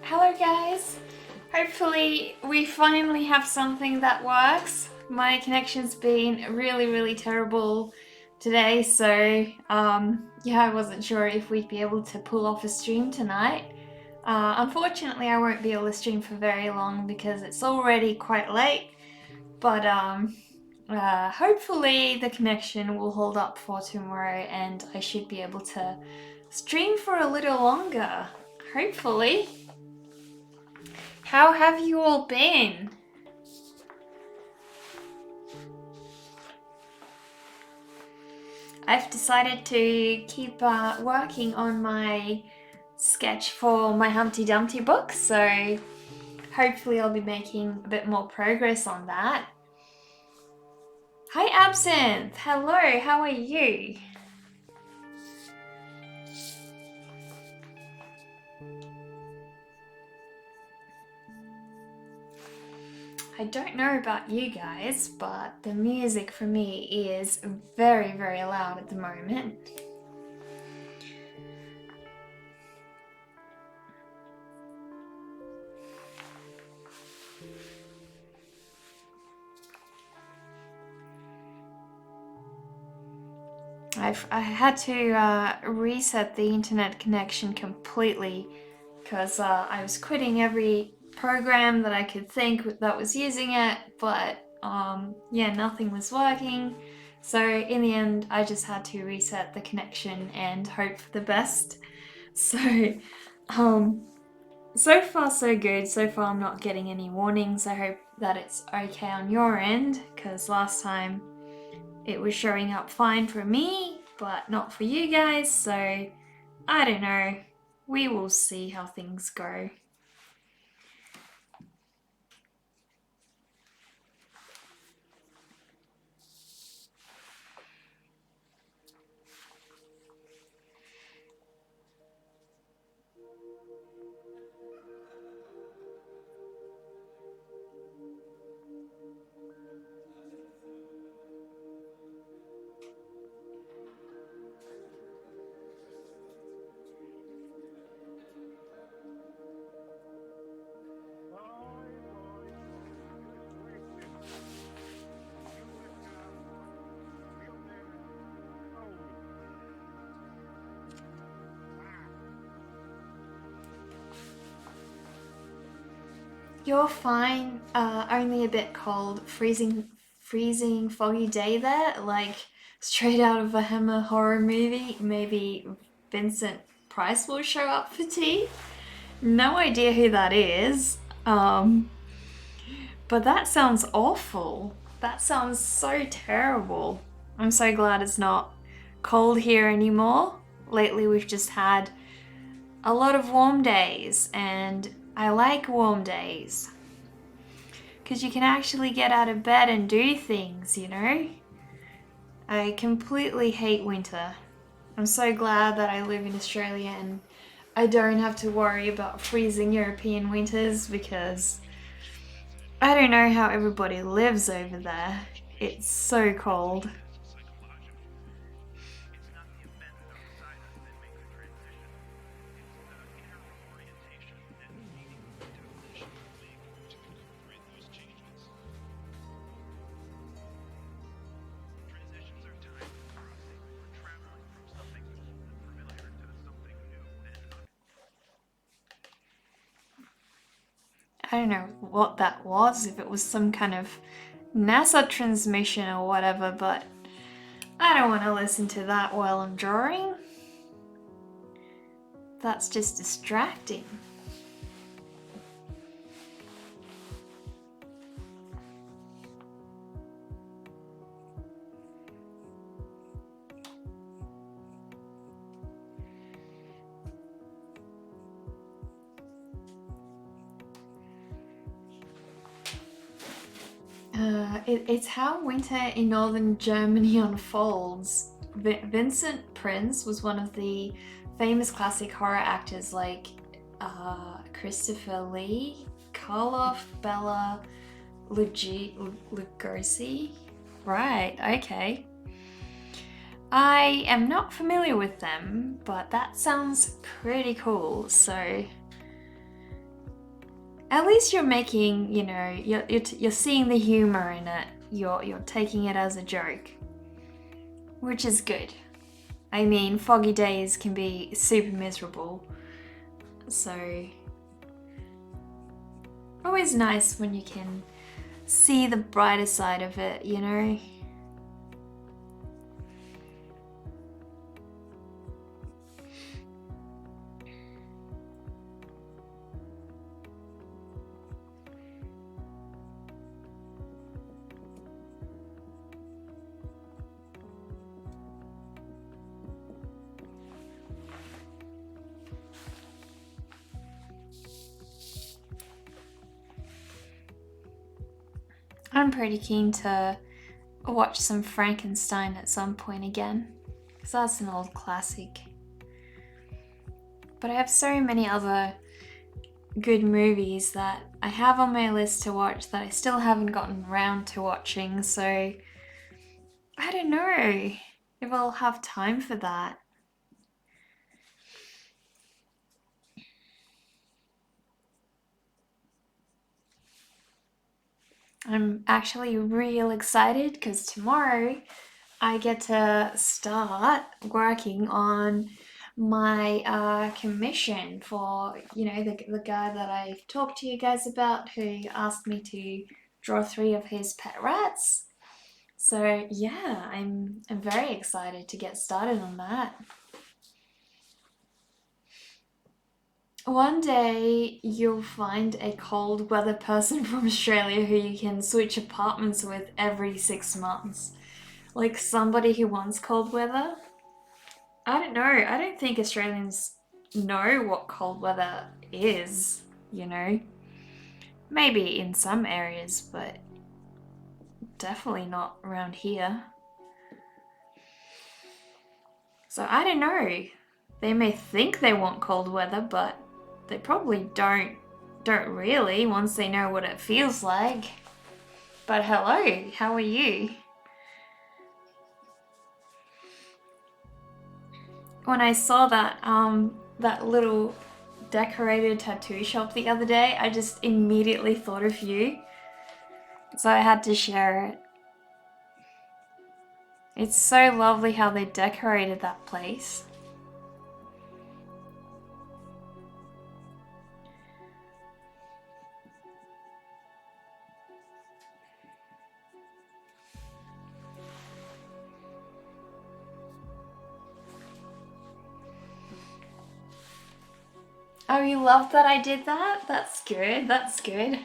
Hello guys! Hopefully we finally have something that works. My connection's been really terrible today, so yeah, I wasn't sure if we'd be able to pull off a stream tonight. Unfortunately I won't be able to stream for very long because it's already quite late, but hopefully the connection will hold up for tomorrow and I should be able to stream for a little longer, hopefully. How have you all been? I've decided to keep working on my sketch for my Humpty Dumpty book, so hopefully I'll be making a bit more progress on that. Hi Absinthe! Hello, how are you? I don't know about you guys, but the music for me is very loud at the moment. I had to reset the internet connection completely because I was quitting every program that I could think that was using it, but yeah, nothing was working. So in the end, I just had to reset the connection and hope for the best. So so far so good. So far I'm not getting any warnings. I hope that it's okay on your end, because last time it was showing up fine for me, but not for you guys, so I don't know. We will see how things go. You're fine. Only a bit cold. Freezing, foggy day there. Like straight out of a Hammer horror movie. Maybe Vincent Price will show up for tea. No idea who that is. But that sounds awful. That sounds so terrible. I'm so glad it's not cold here anymore. Lately we've just had a lot of warm days, and I like warm days because you can actually get out of bed and do things, you know? I completely hate winter. I'm so glad that I live in Australia and I don't have to worry about freezing European winters, because I don't know how everybody lives over there. It's so cold. I don't know what that was, if it was some kind of NASA transmission or whatever, but I don't want to listen to that while I'm drawing. That's just distracting. It's how winter in northern Germany unfolds. Vincent Prince was one of the famous classic horror actors like Christopher Lee, Karloff, Bela Lugosi. Right, okay. I am not familiar with them, but that sounds pretty cool, so at least you're making, you're seeing the humor in it. You're taking it as a joke, which is good. I mean, foggy days can be super miserable, so always nice when you can see the brighter side of it, you know? I'm pretty keen to watch some Frankenstein at some point again, because that's an old classic. But I have so many other good movies that I have on my list to watch that I still haven't gotten around to watching, so I don't know if I'll have time for that. I'm actually real excited because tomorrow I get to start working on my commission for, the guy that I've talked to you guys about who asked me to draw 3 of his pet rats. So yeah, I'm very excited to get started on that. One day you'll find a cold weather person from Australia who you can switch apartments with every 6 months. Like somebody who wants cold weather. I don't know. I don't think Australians know what cold weather is, you know? Maybe in some areas, but definitely not around here. So I don't know. They may think they want cold weather, but they probably don't really once they know what it feels like. But hello, how are you? When I saw that little decorated tattoo shop the other day, I just immediately thought of you. So I had to share it. It's so lovely how they decorated that place. Oh, you love that I did that? That's good, that's good.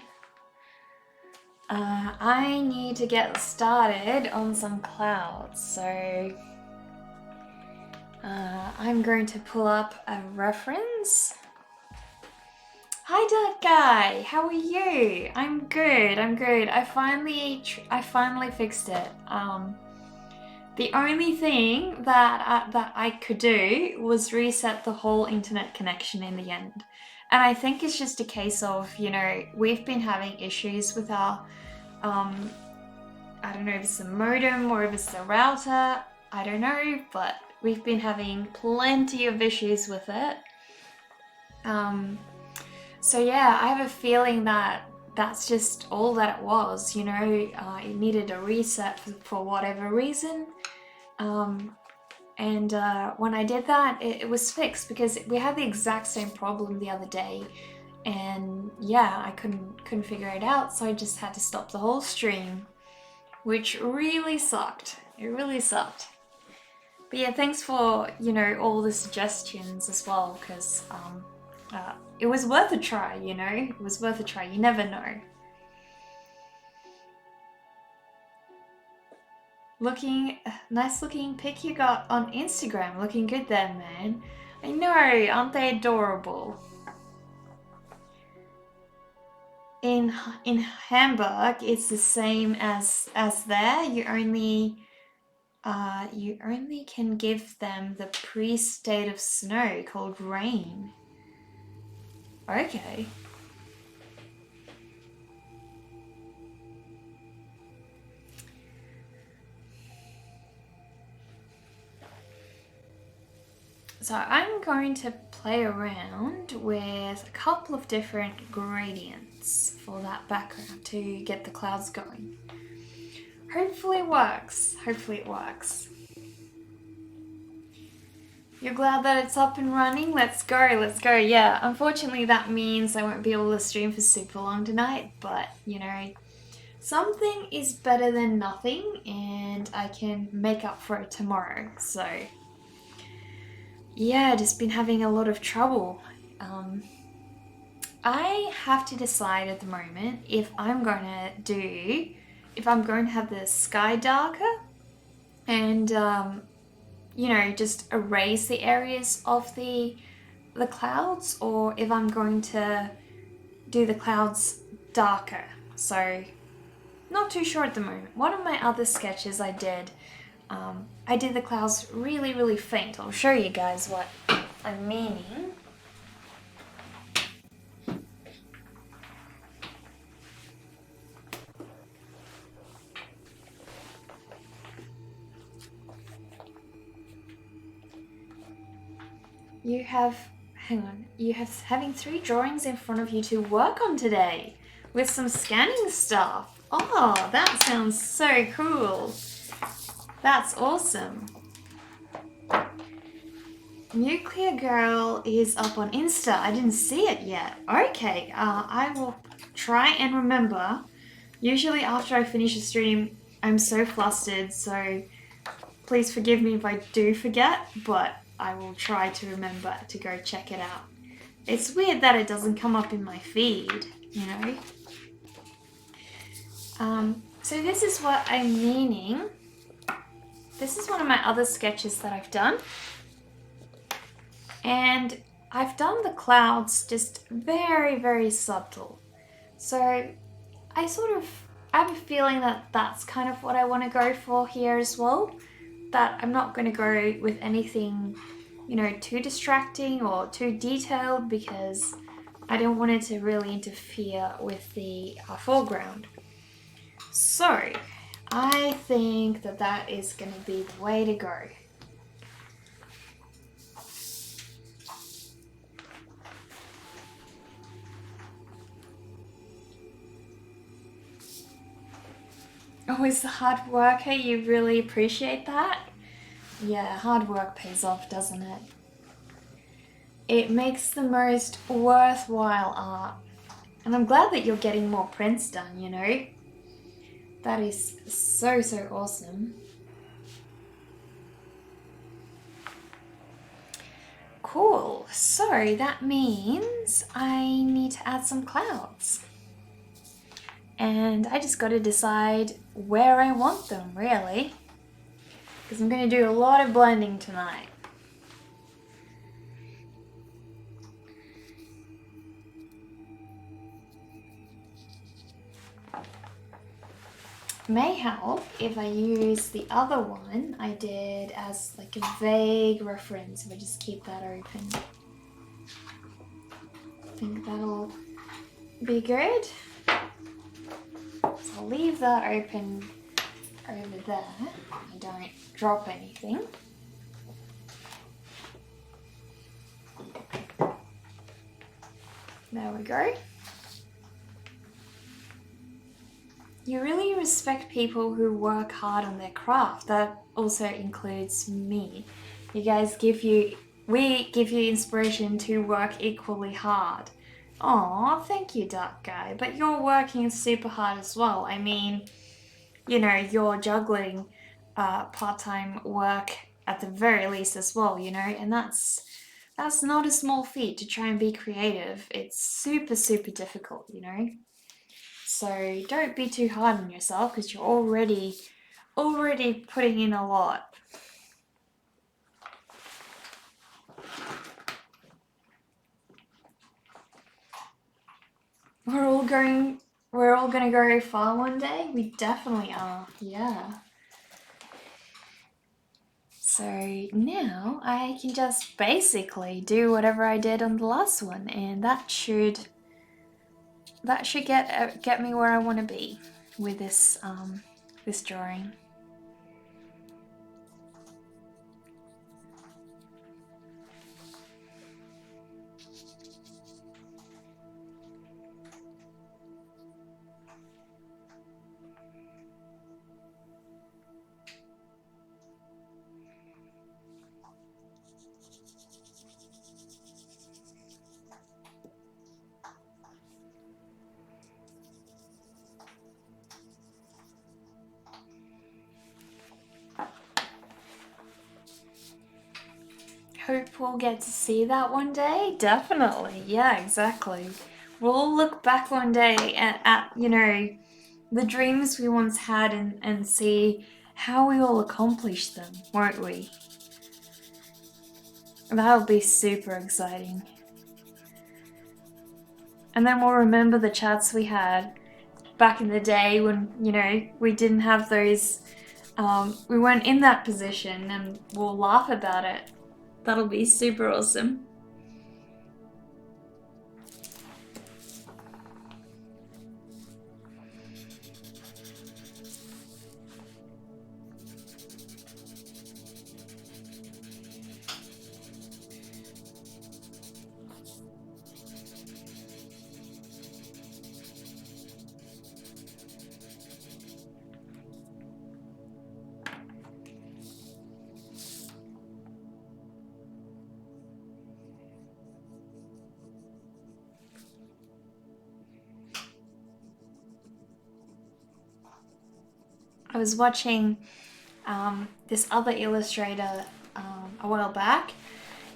I need to get started on some clouds, so I'm going to pull up a reference. Hi Duck Guy, how are you? I'm good, I'm good. I finally fixed it. The only thing that I could do was reset the whole internet connection in the end. And I think it's just a case of, we've been having issues with our, I don't know if it's the modem or if it's the router, I don't know, but we've been having plenty of issues with it. So yeah, I have a feeling that that's just all that it was, it needed a reset for whatever reason. And when I did that, it was fixed because we had the exact same problem the other day. And yeah, I couldn't figure it out, so I just had to stop the whole stream, which really sucked. It really sucked. But yeah, thanks for, all the suggestions as well, because it was worth a try, It was worth a try. You never know. Nice looking pic you got on Instagram. Looking good there, man. I know, aren't they adorable? in Hamburg, it's the same as there. You only can give them the pre-state of snow called rain. Okay. So I'm going to play around with a couple of different gradients for that background to get the clouds going. Hopefully it works. Hopefully it works. You're glad that it's up and running? Let's go, let's go. Yeah, unfortunately that means I won't be able to stream for super long tonight, but you know, something is better than nothing and I can make up for it tomorrow. So yeah, just been having a lot of trouble. I have to decide at the moment if I'm going to have the sky darker and you know, just erase the areas of the clouds, or if I'm going to do the clouds darker. So not too sure at the moment. One of my other sketches I did the clouds really, really faint. I'll show you guys what I'm meaning. You have having 3 drawings in front of you to work on today with some scanning stuff. Oh, that sounds so cool. That's awesome. Nuclear Girl is up on Insta. I didn't see it yet. Okay, I will try and remember. Usually after I finish a stream, I'm so flustered, so please forgive me if I do forget, but I will try to remember to go check it out. It's weird that it doesn't come up in my feed, you know? So this is what I'm meaning. This is one of my other sketches that I've done. And I've done the clouds just very, very subtle. So I have a feeling that that's kind of what I want to go for here as well. That I'm not going to go with anything, you know, too distracting or too detailed because I don't want it to really interfere with the foreground. So I think that that is going to be the way to go. Always the hard worker, you really appreciate that? Yeah, hard work pays off, doesn't it? It makes the most worthwhile art. And I'm glad that you're getting more prints done, you know? That is so, so awesome. Cool, so that means I need to add some clouds. And I just got to decide where I want them, really. Because I'm going to do a lot of blending tonight. May help if I use the other one I did as like a vague reference, if I just keep that open. I think that'll be good. So I'll leave that open over there. I don't drop anything. There we go. You really respect people who work hard on their craft. That also includes me. We give you inspiration to work equally hard. Aw, thank you, Duck Guy. But you're working super hard as well. I mean, you know, you're juggling part-time work at the very least as well, you know, and that's not a small feat to try and be creative. It's super, super difficult, you know. So don't be too hard on yourself because you're already putting in a lot. We're all going. We're all gonna go far one day. We definitely are. Yeah. So now I can just basically do whatever I did on the last one, and that should get me where I want to be with this this drawing. Hope we'll get to see that one day. Definitely. Yeah, exactly. We'll look back one day at you know, the dreams we once had and see how we all accomplished them, won't we? That'll be super exciting. And then we'll remember the chats we had back in the day when, you know, we didn't have those, we weren't in that position, and we'll laugh about it. That'll be super awesome. I was watching this other illustrator a while back,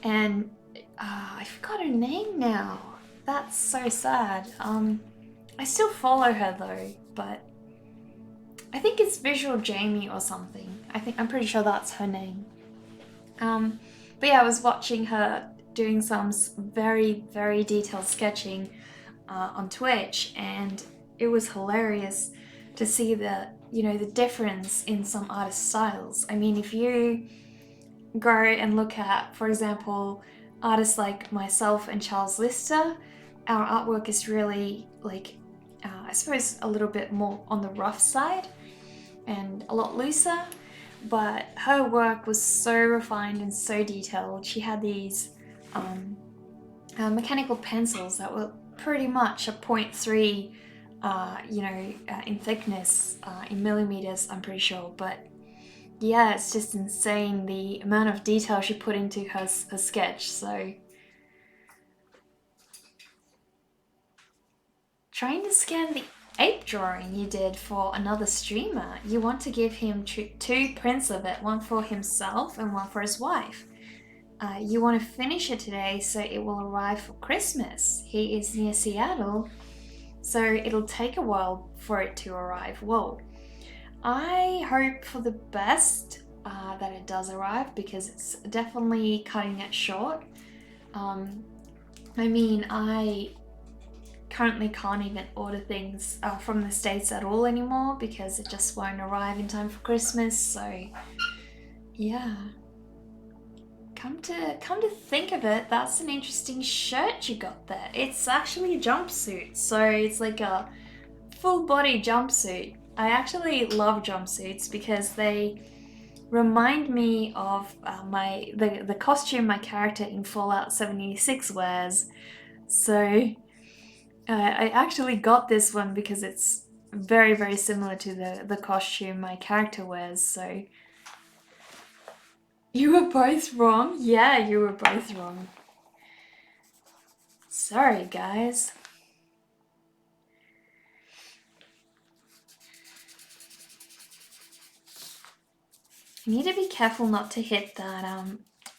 and I forgot her name now. That's so sad. I still follow her though, but I think it's Visual Jamie or something. I'm pretty sure that's her name. But yeah, I was watching her doing some very, very detailed sketching on Twitch, and it was hilarious to see the, you know, the difference in some artist styles. I mean, if you go and look at, for example, artists like myself and Charles Lister, our artwork is really like, I suppose, a little bit more on the rough side and a lot looser, but her work was so refined and so detailed. She had these mechanical pencils that were pretty much a 0.3 in thickness, in millimeters, I'm pretty sure. But yeah, it's just insane the amount of detail she put into her sketch. So trying to scan the ape drawing you did for another streamer. You want to give him two prints of it, one for himself and one for his wife. You want to finish it today so it will arrive for Christmas. He is near Seattle, so it'll take a while for it to arrive. Whoa. I hope for the best that it does arrive, because it's definitely cutting it short. I mean, I currently can't even order things from the States at all anymore because it just won't arrive in time for Christmas, so yeah. Come to think of it, that's an interesting shirt you got there. It's actually a jumpsuit, so it's like a full body jumpsuit. I actually love jumpsuits because they remind me of the costume my character in Fallout 76 wears. So I actually got this one because it's very, very similar to the costume my character wears, so you were both wrong? Yeah, you were both wrong. Sorry, guys. You need to be careful not to hit that,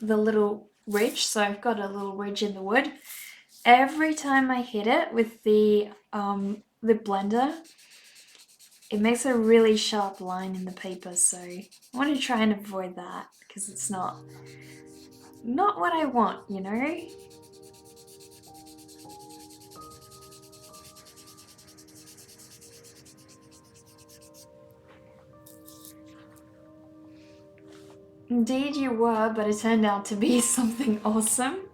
the little ridge. So I've got a little ridge in the wood. Every time I hit it with the blender, it makes a really sharp line in the paper. So I want to try and avoid that because it's not what I want, you know? Indeed you were, but it turned out to be something awesome.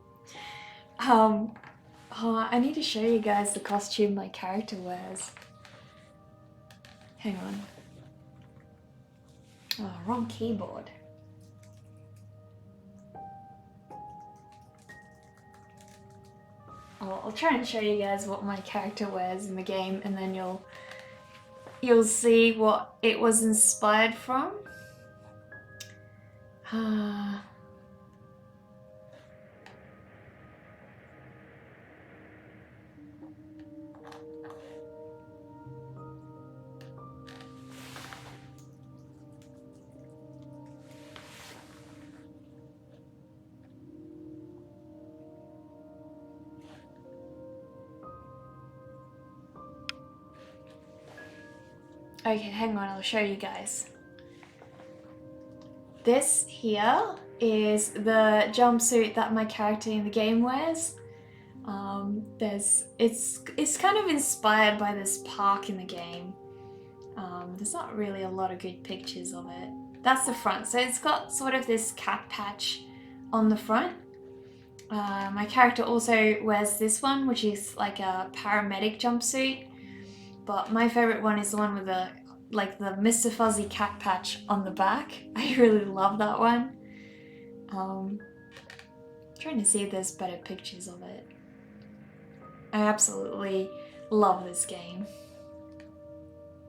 I need to show you guys the costume my character wears. Hang on. Oh, wrong keyboard. I'll try and show you guys what my character wears in the game, and then you'll see what it was inspired from. Okay, hang on, I'll show you guys. This here is the jumpsuit that my character in the game wears. It's kind of inspired by this park in the game. There's not really a lot of good pictures of it. That's the front, so it's got sort of this cat patch on the front. My character also wears this one, which is like a paramedic jumpsuit. But my favorite one is the one with the Mr. Fuzzy cat patch on the back. I really love that one. Trying to see if there's better pictures of it. I absolutely love this game.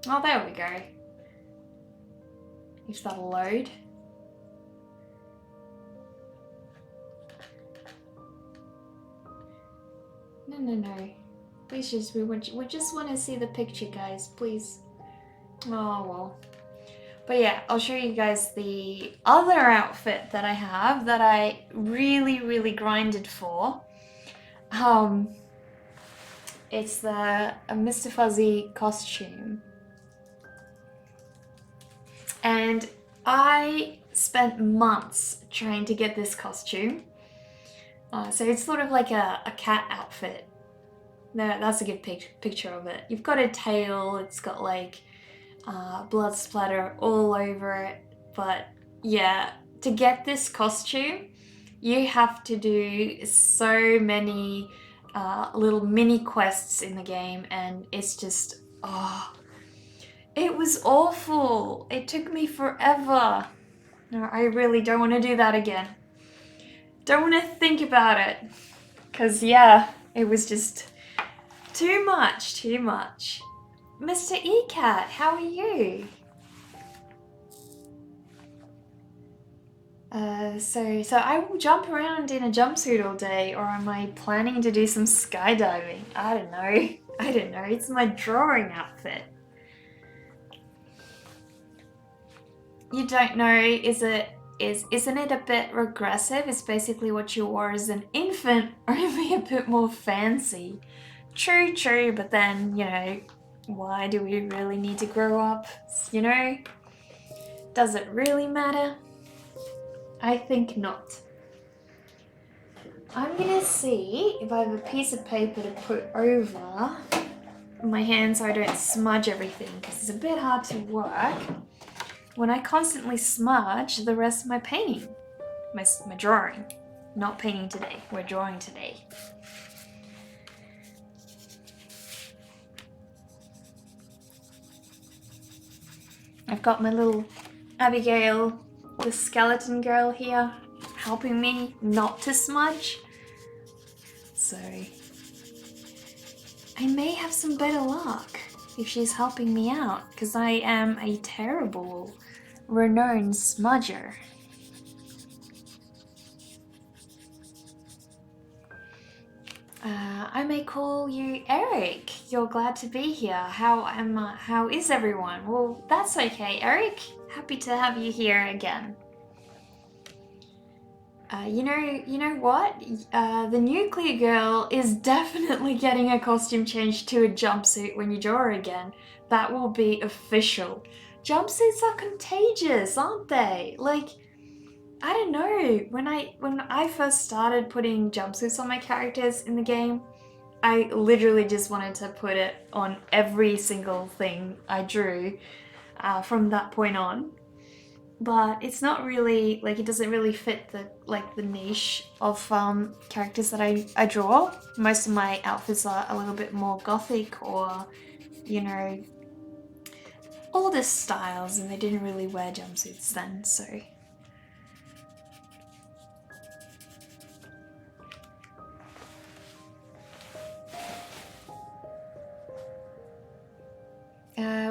Oh, there we go. If that'll load. No. Please we just want to see the picture, guys, please. Oh, well. But yeah, I'll show you guys the other outfit that I have that I really grinded for. It's a Mr. Fuzzy costume. And I spent months trying to get this costume. So it's sort of like a cat outfit. No, that's a good picture of it. You've got a tail, it's got like blood splatter all over it. But yeah, to get this costume, you have to do so many little mini quests in the game, and it's just, it was awful. It took me forever. No, I really don't want to do that again. Don't want to think about it. Because yeah, it was just too much. Mr. E-Cat, how are you? So I will jump around in a jumpsuit all day, or am I planning to do some skydiving? I don't know. It's my drawing outfit. You don't know, isn't it a bit regressive? It's basically what you wore as an infant, only a bit more fancy. True, but then, you know, why do we really need to grow up? You know? Does it really matter? I think not. I'm gonna see if I have a piece of paper to put over my hand so I don't smudge everything, because it's a bit hard to work when I constantly smudge the rest of my painting. My drawing. Not painting today, we're drawing today. I've got my little Abigail, the skeleton girl here, helping me not to smudge. So I may have some better luck if she's helping me out, because I am a terrible, renowned smudger. I may call you Eric. You're glad to be here. How is everyone? Well, that's okay, Eric. Happy to have you here again. You know what? The nuclear girl is definitely getting a costume change to a jumpsuit when you draw her again. That will be official. Jumpsuits are contagious, aren't they? Like, I don't know. When I first started putting jumpsuits on my characters in the game, I literally just wanted to put it on every single thing I drew from that point on. but it's not really, like, it doesn't really fit the niche of characters that I draw. Most of my outfits are a little bit more gothic or, you know, older styles, and they didn't really wear jumpsuits then, so.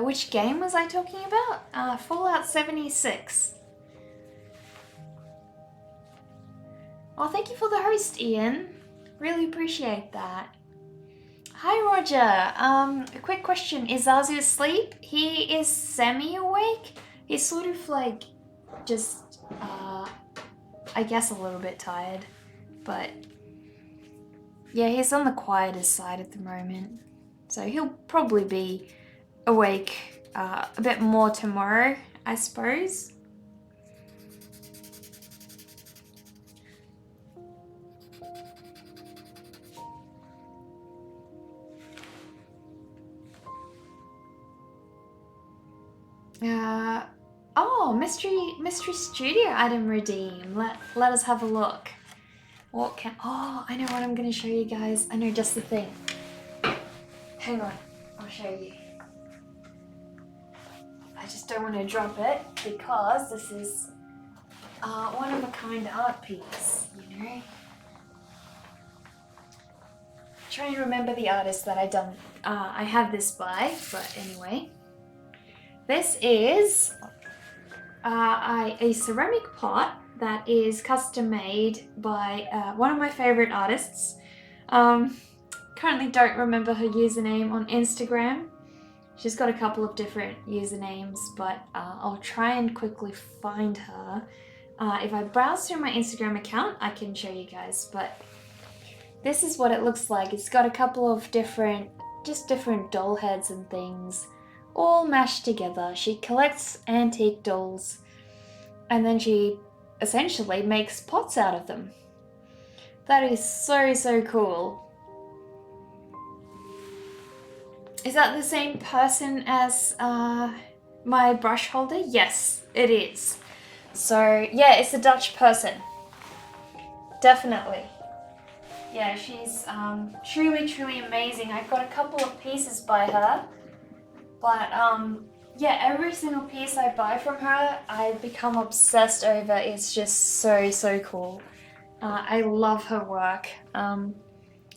Which game was I talking about? Fallout 76. Oh, thank you for the host, Ian. Really appreciate that. Hi, Roger. A quick question. Is Zazu asleep? He is semi-awake. He's sort of like just, I guess a little bit tired. But yeah, he's on the quieter side at the moment. So he'll probably be awake a bit more tomorrow, I suppose. Oh, mystery studio item redeem. Let us have a look. What can? Oh, I know what I'm gonna show you guys. I know just the thing. Hang on, I'll show you. I just don't want to drop it because this is one of a kind art piece, you know. Try and remember the artist that I have this by, but anyway. This is a ceramic pot that is custom made by one of my favorite artists. Currently don't remember her username on Instagram. She's got a couple of different usernames, but I'll try and quickly find her. If I browse through my Instagram account, I can show you guys, but this is what it looks like. It's got a couple of different doll heads and things all mashed together. She collects antique dolls and then she essentially makes pots out of them. That is so cool. Is that the same person as my brush holder? Yes, it is. So yeah, it's a Dutch person. Definitely. Yeah, she's truly amazing. I've got a couple of pieces by her, but yeah, every single piece I buy from her, I've become obsessed over. It's just so cool. I love her work.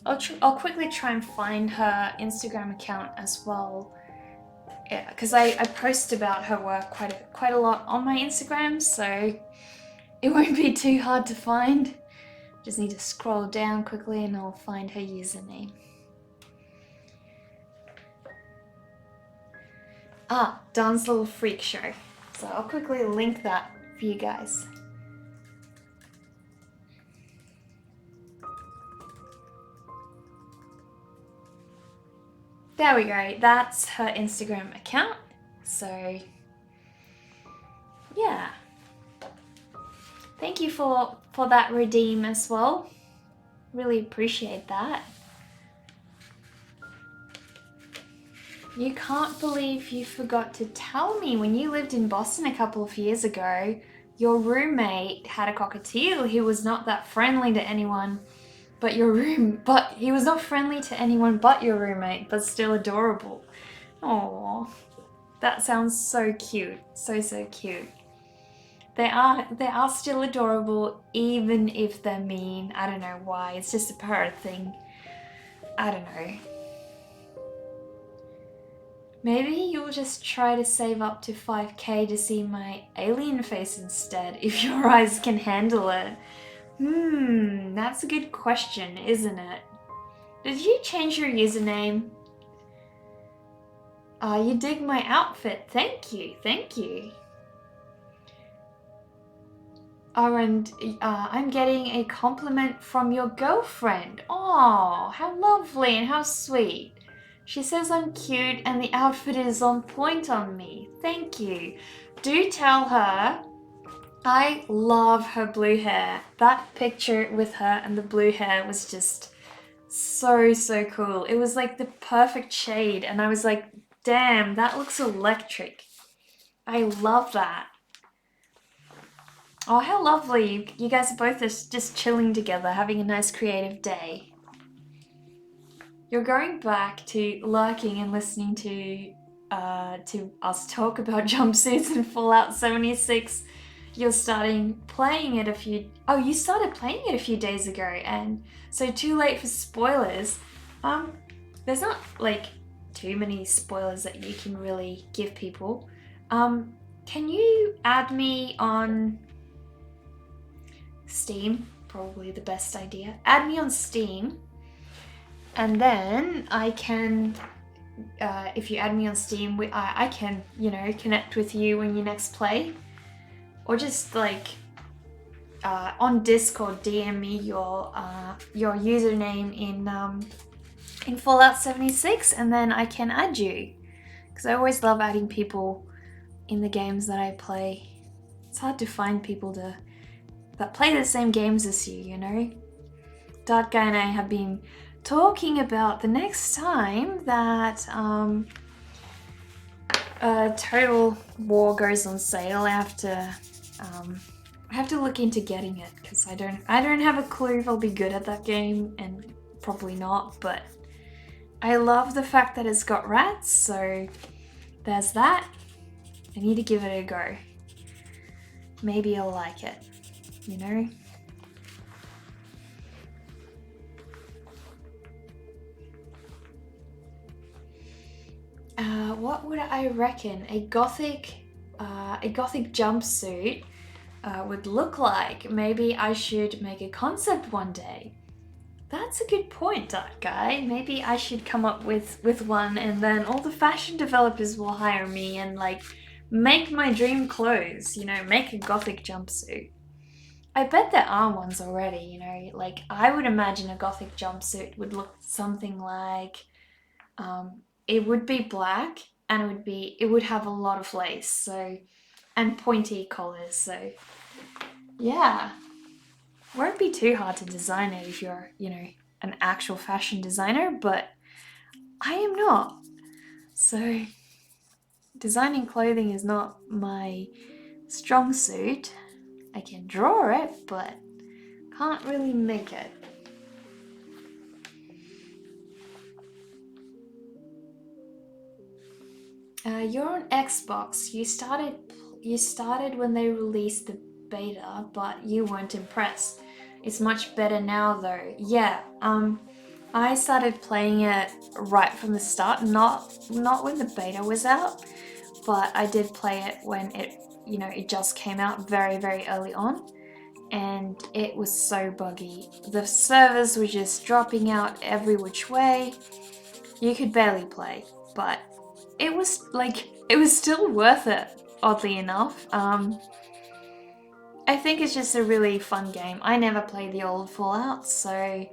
I'll quickly try and find her Instagram account as well. Yeah, because I post about her work quite a lot on my Instagram, so it won't be too hard to find. Just need to scroll down quickly and I'll find her username. Don's Little Freak Show. So I'll quickly link that for you guys. There we go. That's her Instagram account. So yeah. Thank you for that redeem as well. Really appreciate that. You can't believe you forgot to tell me when you lived in Boston a couple of years ago, your roommate had a cockatiel. He was not that friendly to anyone but he was not friendly to anyone but your roommate, but still adorable. Aww. That sounds so cute. So cute. They are still adorable even if they're mean. I don't know why. It's just a parrot thing. I don't know. Maybe you'll just try to save up to 5k to see my alien face instead, if your eyes can handle it. That's a good question, isn't it? Did you change your username? You dig my outfit. Thank you. Oh, and I'm getting a compliment from your girlfriend. Oh, how lovely and how sweet. She says I'm cute and the outfit is on point on me. Thank you. Do tell her I love her blue hair. That picture with her and the blue hair was just so cool. It was like the perfect shade and I was like, damn, that looks electric. I love that. Oh, how lovely. You guys are both just chilling together, having a nice creative day. You're going back to lurking and listening to us talk about jumpsuits and Fallout 76. You're starting playing it a few... Oh, you started playing it a few days ago, and so too late for spoilers. There's not, like, too many spoilers that you can really give people. Can you add me on Steam? Probably the best idea. Add me on Steam, and then I can... if you add me on Steam, I can, you know, connect with you when you next play. Or just like on Discord, DM me your username in Fallout 76, and then I can add you. Because I always love adding people in the games that I play. It's hard to find people that play the same games as you know? Dart Guy and I have been talking about the next time that Total War goes on sale. I have to look into getting it because I don't have a clue if I'll be good at that game, and probably not, but I love the fact that it's got rats, so there's that. I need to give it a go. Maybe I'll like it, you know? What would I reckon a gothic jumpsuit would look like? Maybe I should make a concept one day. That's a good point, Dart Guy. Maybe I should come up with one, and then all the fashion developers will hire me and like make my dream clothes, you know, make a gothic jumpsuit. I bet there are ones already, you know, like I would imagine a gothic jumpsuit would look something like it would be black, and it would have a lot of lace, so, and pointy collars, so yeah. Won't be too hard to design it if you're, you know, an actual fashion designer, but I am not. So designing clothing is not my strong suit. I can draw it, but can't really make it. You're on Xbox. You started when they released the beta, but you weren't impressed. It's much better now though. Yeah, I started playing it right from the start, not when the beta was out, but I did play it when it just came out very, very early on, and it was so buggy. The servers were just dropping out every which way. You could barely play, but it was still worth it, oddly enough. I think it's just a really fun game. I never played the old Fallout, so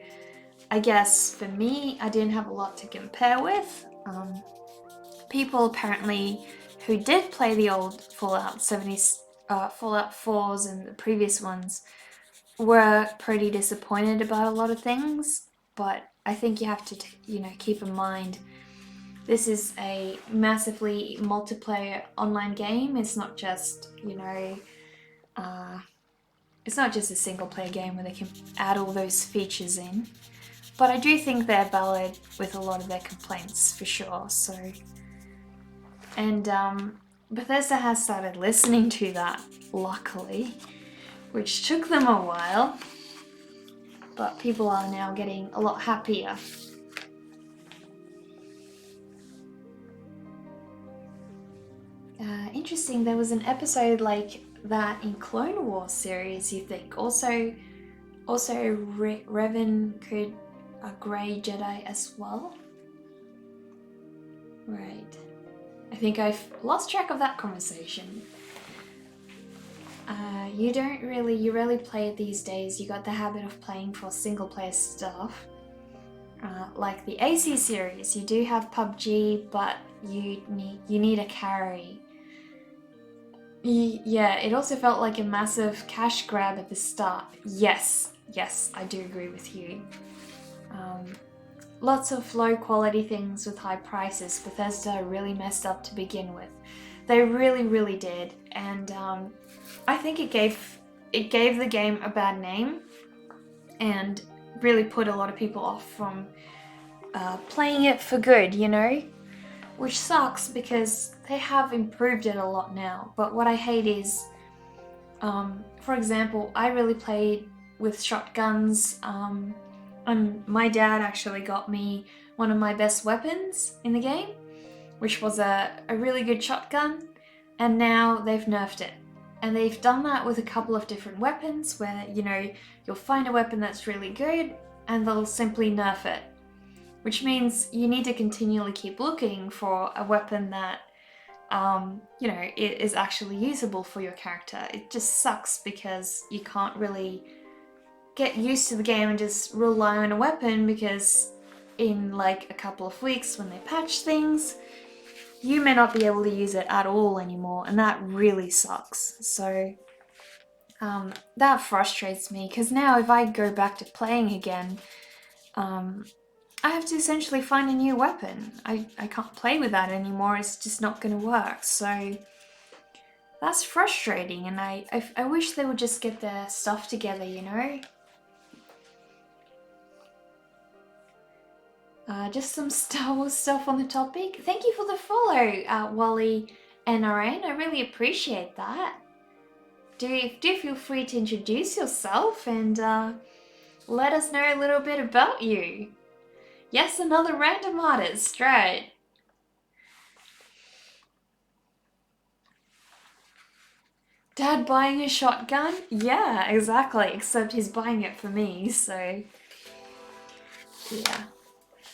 I guess for me, I didn't have a lot to compare with. People apparently who did play the old Fallout 4s and the previous ones were pretty disappointed about a lot of things, but I think you have to keep in mind this is a massively multiplayer online game. It's not just, it's not just a single player game where they can add all those features in. But I do think they're valid with a lot of their complaints, for sure. So, and Bethesda has started listening to that, luckily, which took them a while. But people are now getting a lot happier. Interesting, there was an episode like that in Clone Wars series, you think. Also Revan could a grey Jedi as well? Right. I think I've lost track of that conversation. You rarely play it these days. You got the habit of playing for single player stuff. Like the AC series, you do have PUBG, but you need a carry. Yeah, it also felt like a massive cash grab at the start. Yes, I do agree with you. Lots of low quality things with high prices. Bethesda really messed up to begin with. They really, really did. And I think it gave it gave the game a bad name and really put a lot of people off from playing it for good, you know? Which sucks because they have improved it a lot now. But what I hate is, for example, I really played with shotguns, and my dad actually got me one of my best weapons in the game, which was a really good shotgun, and now they've nerfed it. And they've done that with a couple of different weapons where, you know, you'll find a weapon that's really good and they'll simply nerf it. Which means you need to continually keep looking for a weapon that, you know, is actually usable for your character. It just sucks because you can't really get used to the game and just rely on a weapon, because in like a couple of weeks when they patch things, you may not be able to use it at all anymore, and that really sucks. So that frustrates me, because now if I go back to playing again, I have to essentially find a new weapon. I can't play with that anymore, it's just not going to work. So that's frustrating, and I wish they would just get their stuff together, you know? Just some Star Wars stuff on the topic. Thank you for the follow, Wally NRN. I really appreciate that. Do feel free to introduce yourself and let us know a little bit about you. Yes, another random artist, right? Dad buying a shotgun? Yeah, exactly, except he's buying it for me, so yeah.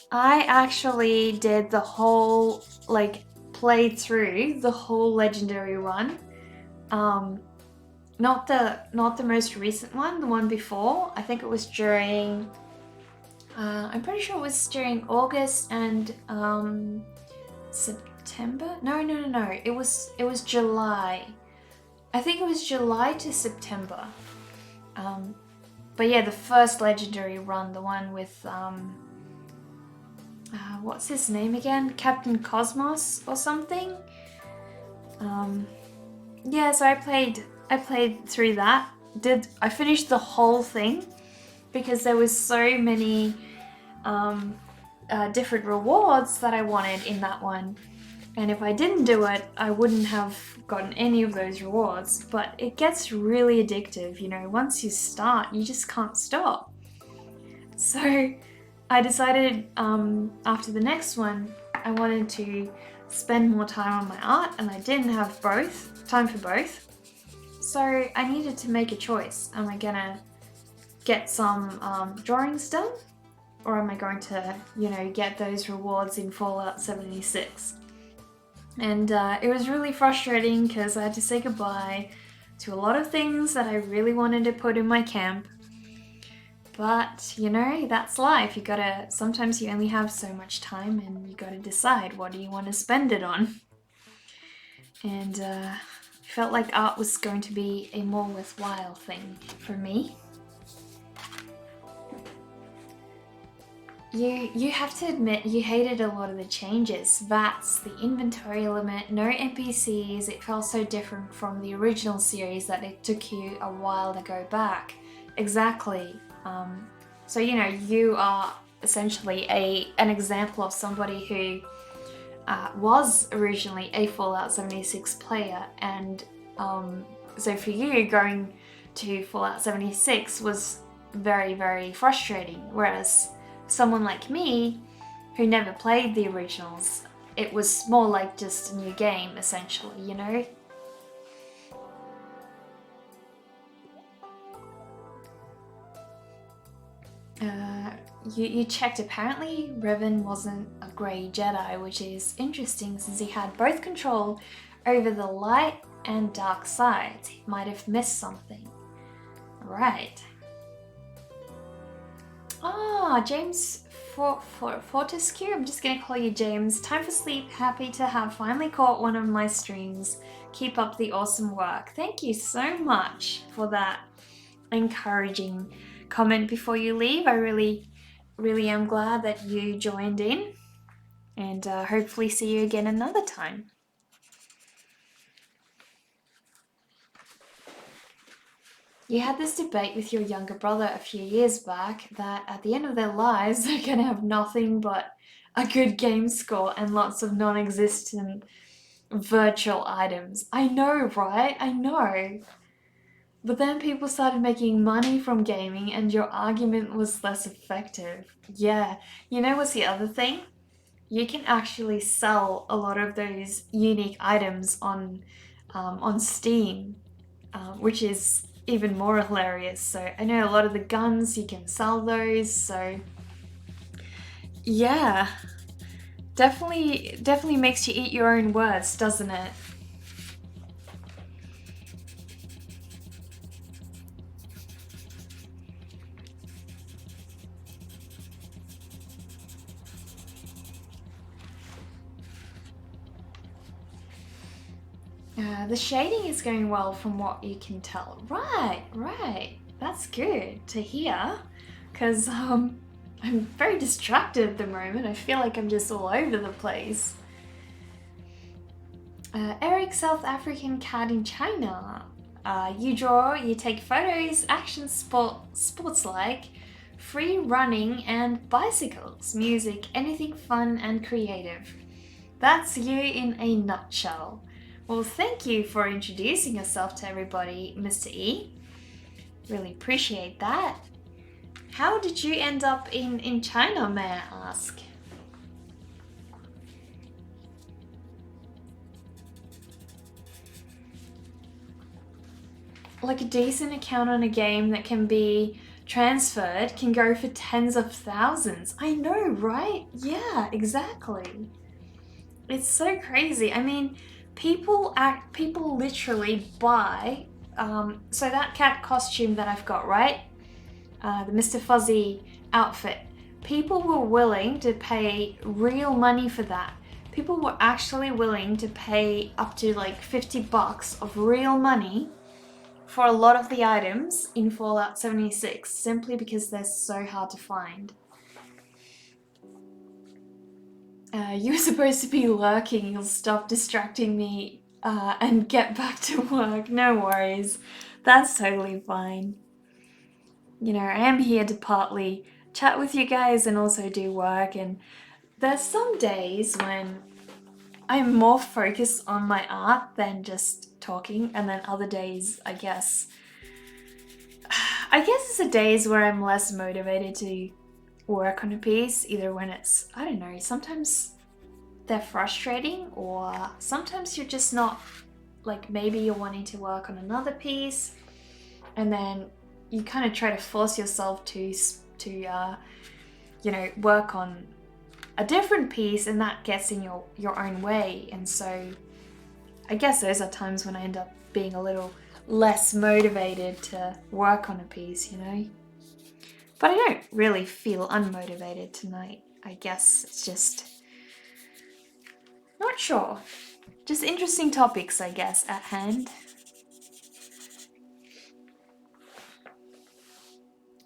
I actually did the whole, like, played through the whole legendary run. Not the most recent one, the one before. I think it was during I'm pretty sure it was during August and September? No. It was July. I think it was July to September. But yeah, the first legendary run, the one with what's his name again? Captain Cosmos or something? Yeah, so I played through that. I finished the whole thing because there was so many different rewards that I wanted in that one. And if I didn't do it, I wouldn't have gotten any of those rewards. But it gets really addictive, you know, once you start, you just can't stop. So I decided after the next one, I wanted to spend more time on my art, and I didn't have time for both. So I needed to make a choice. Am I gonna get some drawings done? Or am I going to, you know, get those rewards in Fallout 76? And it was really frustrating because I had to say goodbye to a lot of things that I really wanted to put in my camp. But, you know, that's life. Sometimes you only have so much time and you gotta decide what do you want to spend it on. And I felt like art was going to be a more worthwhile thing for me. You have to admit you hated a lot of the changes. VATs, the inventory limit, no NPCs. It felt so different from the original series that it took you a while to go back. Exactly. So, you know, you are essentially an example of somebody who was originally a Fallout 76 player, and so for you, going to Fallout 76 was very, very frustrating, whereas someone like me, who never played the originals, it was more like just a new game, essentially, you know? You checked, apparently Revan wasn't a grey Jedi, which is interesting since he had both control over the light and dark sides. He might have missed something. Right. Ah, James Fortescue, I'm just gonna call you James. Time for sleep, happy to have finally caught one of my streams. Keep up the awesome work. Thank you so much for that encouraging comment before you leave. I really am glad that you joined in, and hopefully see you again another time. You had this debate with your younger brother a few years back that at the end of their lives, they're going to have nothing but a good game score and lots of non existent virtual items. I know, right? I know. But then people started making money from gaming and your argument was less effective. Yeah. You know what's the other thing? You can actually sell a lot of those unique items on Steam, which is even more hilarious. So I know a lot of the guns you can sell those. So yeah, definitely makes you eat your own words, doesn't it? The shading is going well from what you can tell. Right, right. That's good to hear. Because I'm very distracted at the moment. I feel like I'm just all over the place. Eric, South African cat in China. You draw, you take photos, action sports like, free running and bicycles, music, anything fun and creative. That's you in a nutshell. Well, thank you for introducing yourself to everybody, Mr. E. Really appreciate that. How did you end up in China, may I ask? Like a decent account on a game that can be transferred can go for tens of thousands. I know, right? Yeah, exactly. It's so crazy. I mean, people literally buy. So that cat costume that I've got, right? The Mr. Fuzzy outfit. People were willing to pay real money for that. People were actually willing to pay up to like $50 of real money for a lot of the items in Fallout 76 simply because they're so hard to find. You were supposed to be lurking. You'll stop distracting me and get back to work. No worries. That's totally fine. You know, I am here to partly chat with you guys and also do work. And there's some days when I'm more focused on my art than just talking, and then other days, I guess it's the days where I'm less motivated to work on a piece, either when it's, I don't know, sometimes they're frustrating, or sometimes you're just not, like maybe you're wanting to work on another piece, and then you kind of try to force yourself to work on a different piece, and that gets in your own way. And so I guess those are times when I end up being a little less motivated to work on a piece, you know? But I don't really feel unmotivated tonight. I guess it's just not sure. Just interesting topics, I guess, at hand.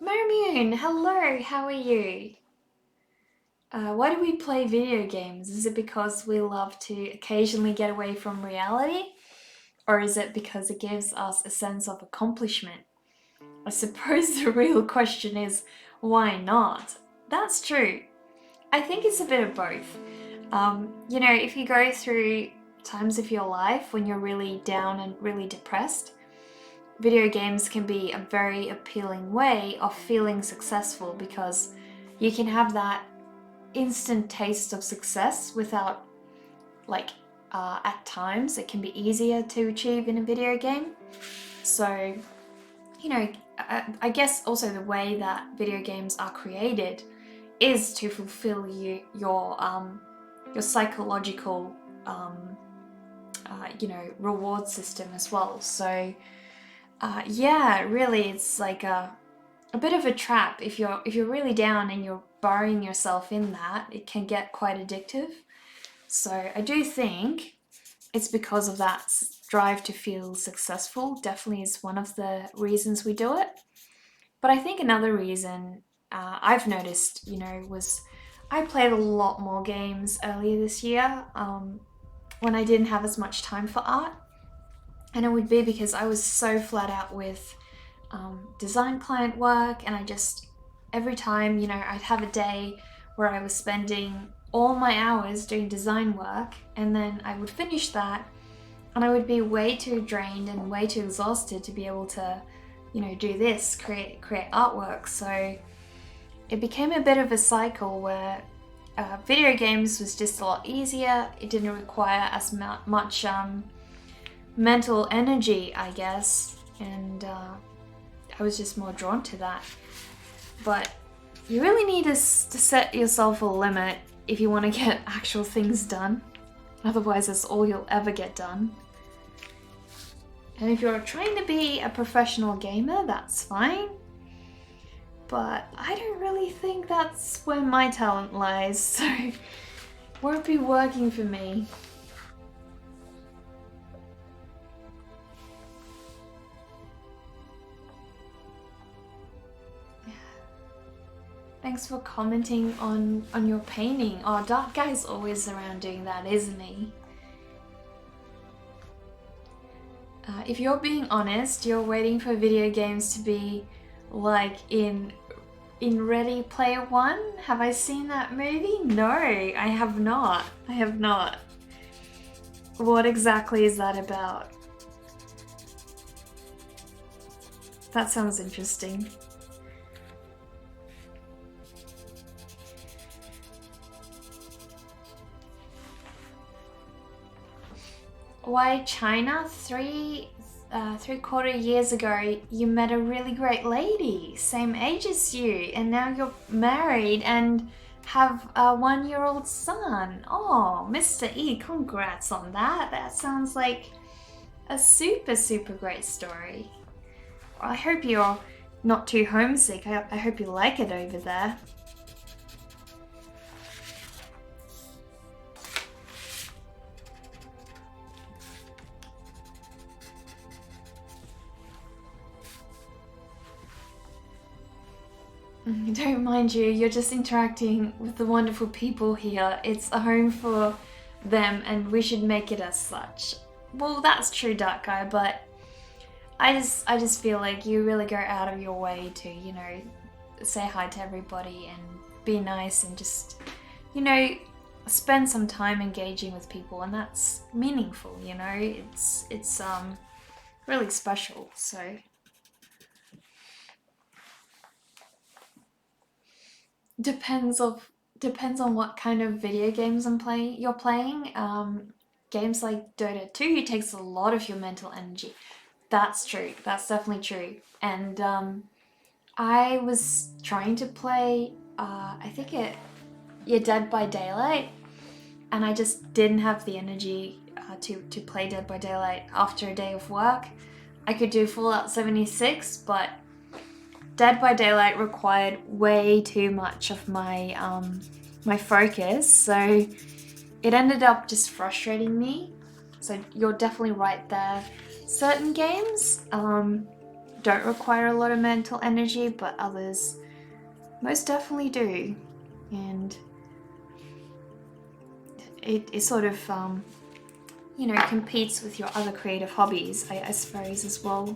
Marmune, hello, how are you? Why do we play video games? Is it because we love to occasionally get away from reality? Or is it because it gives us a sense of accomplishment? I suppose the real question is, why not? That's true. I think it's a bit of both. If you go through times of your life when you're really down and really depressed, video games can be a very appealing way of feeling successful because you can have that instant taste of success without, at times it can be easier to achieve in a video game. So, I guess also the way that video games are created is to fulfill your psychological reward system as well. So really it's like a bit of a trap. If you're really down and you're burying yourself in that, it can get quite addictive. So I do think it's because of that drive to feel successful. Definitely is one of the reasons we do it. But I think another reason I've noticed, was I played a lot more games earlier this year when I didn't have as much time for art. And it would be because I was so flat out with design client work, and every time, I'd have a day where I was spending all my hours doing design work, and then I would finish that and I would be way too drained and way too exhausted to be able to, do this, create artwork. So it became a bit of a cycle where video games was just a lot easier. It didn't require as much mental energy, I guess, and I was just more drawn to that. But you really need to set yourself a limit if you want to get actual things done. Otherwise, that's all you'll ever get done. And if you're trying to be a professional gamer, that's fine. But I don't really think that's where my talent lies, so it won't be working for me. Thanks for commenting on your painting. Oh, Dark Guy's always around doing that, isn't he? If you're being honest, you're waiting for video games to be like in Ready Player One? Have I seen that movie? No, I have not. I have not. What exactly is that about? That sounds interesting. Why China? Three-quarter years ago, you met a really great lady, same age as you, and now you're married and have a 1-year-old son. Oh, Mr. E, congrats on that. That sounds like a super, super great story. I hope you're not too homesick. I hope you like it over there. Don't mind you, you're just interacting with the wonderful people here. It's a home for them and we should make it as such. Well, that's true, Dark Guy, but I just feel like you really go out of your way to, say hi to everybody and be nice and just, spend some time engaging with people, and that's meaningful, It's really special, so. Depends on what kind of video games you're playing. Games like Dota 2 takes a lot of your mental energy. That's true. That's definitely true. And I was trying to play, Dead by Daylight, and I just didn't have the energy to play Dead by Daylight after a day of work. I could do Fallout 76, but Dead by Daylight required way too much of my my focus, so it ended up just frustrating me. So you're definitely right there. Certain games don't require a lot of mental energy, but others most definitely do, and it sort of competes with your other creative hobbies, I suppose, as well.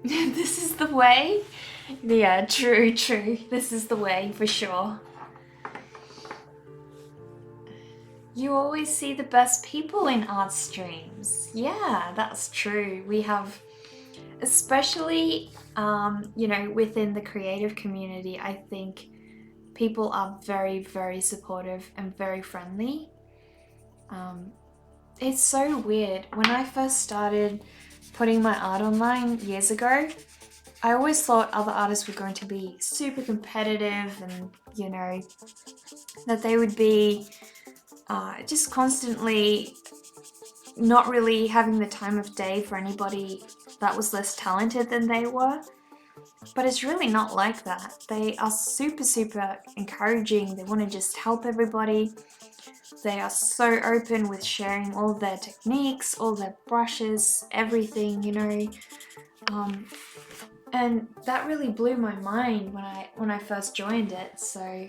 This is the way? Yeah, true. This is the way, for sure. You always see the best people in art streams. Yeah, that's true. We have, especially, within the creative community, I think people are very, very supportive and very friendly. It's so weird. When I first started putting my art online years ago, I always thought other artists were going to be super competitive and, that they would be just constantly not really having the time of day for anybody that was less talented than they were. But it's really not like that. They are super, super encouraging. They want to just help everybody. They are so open with sharing all their techniques, all their brushes, everything, And that really blew my mind when I first joined it. So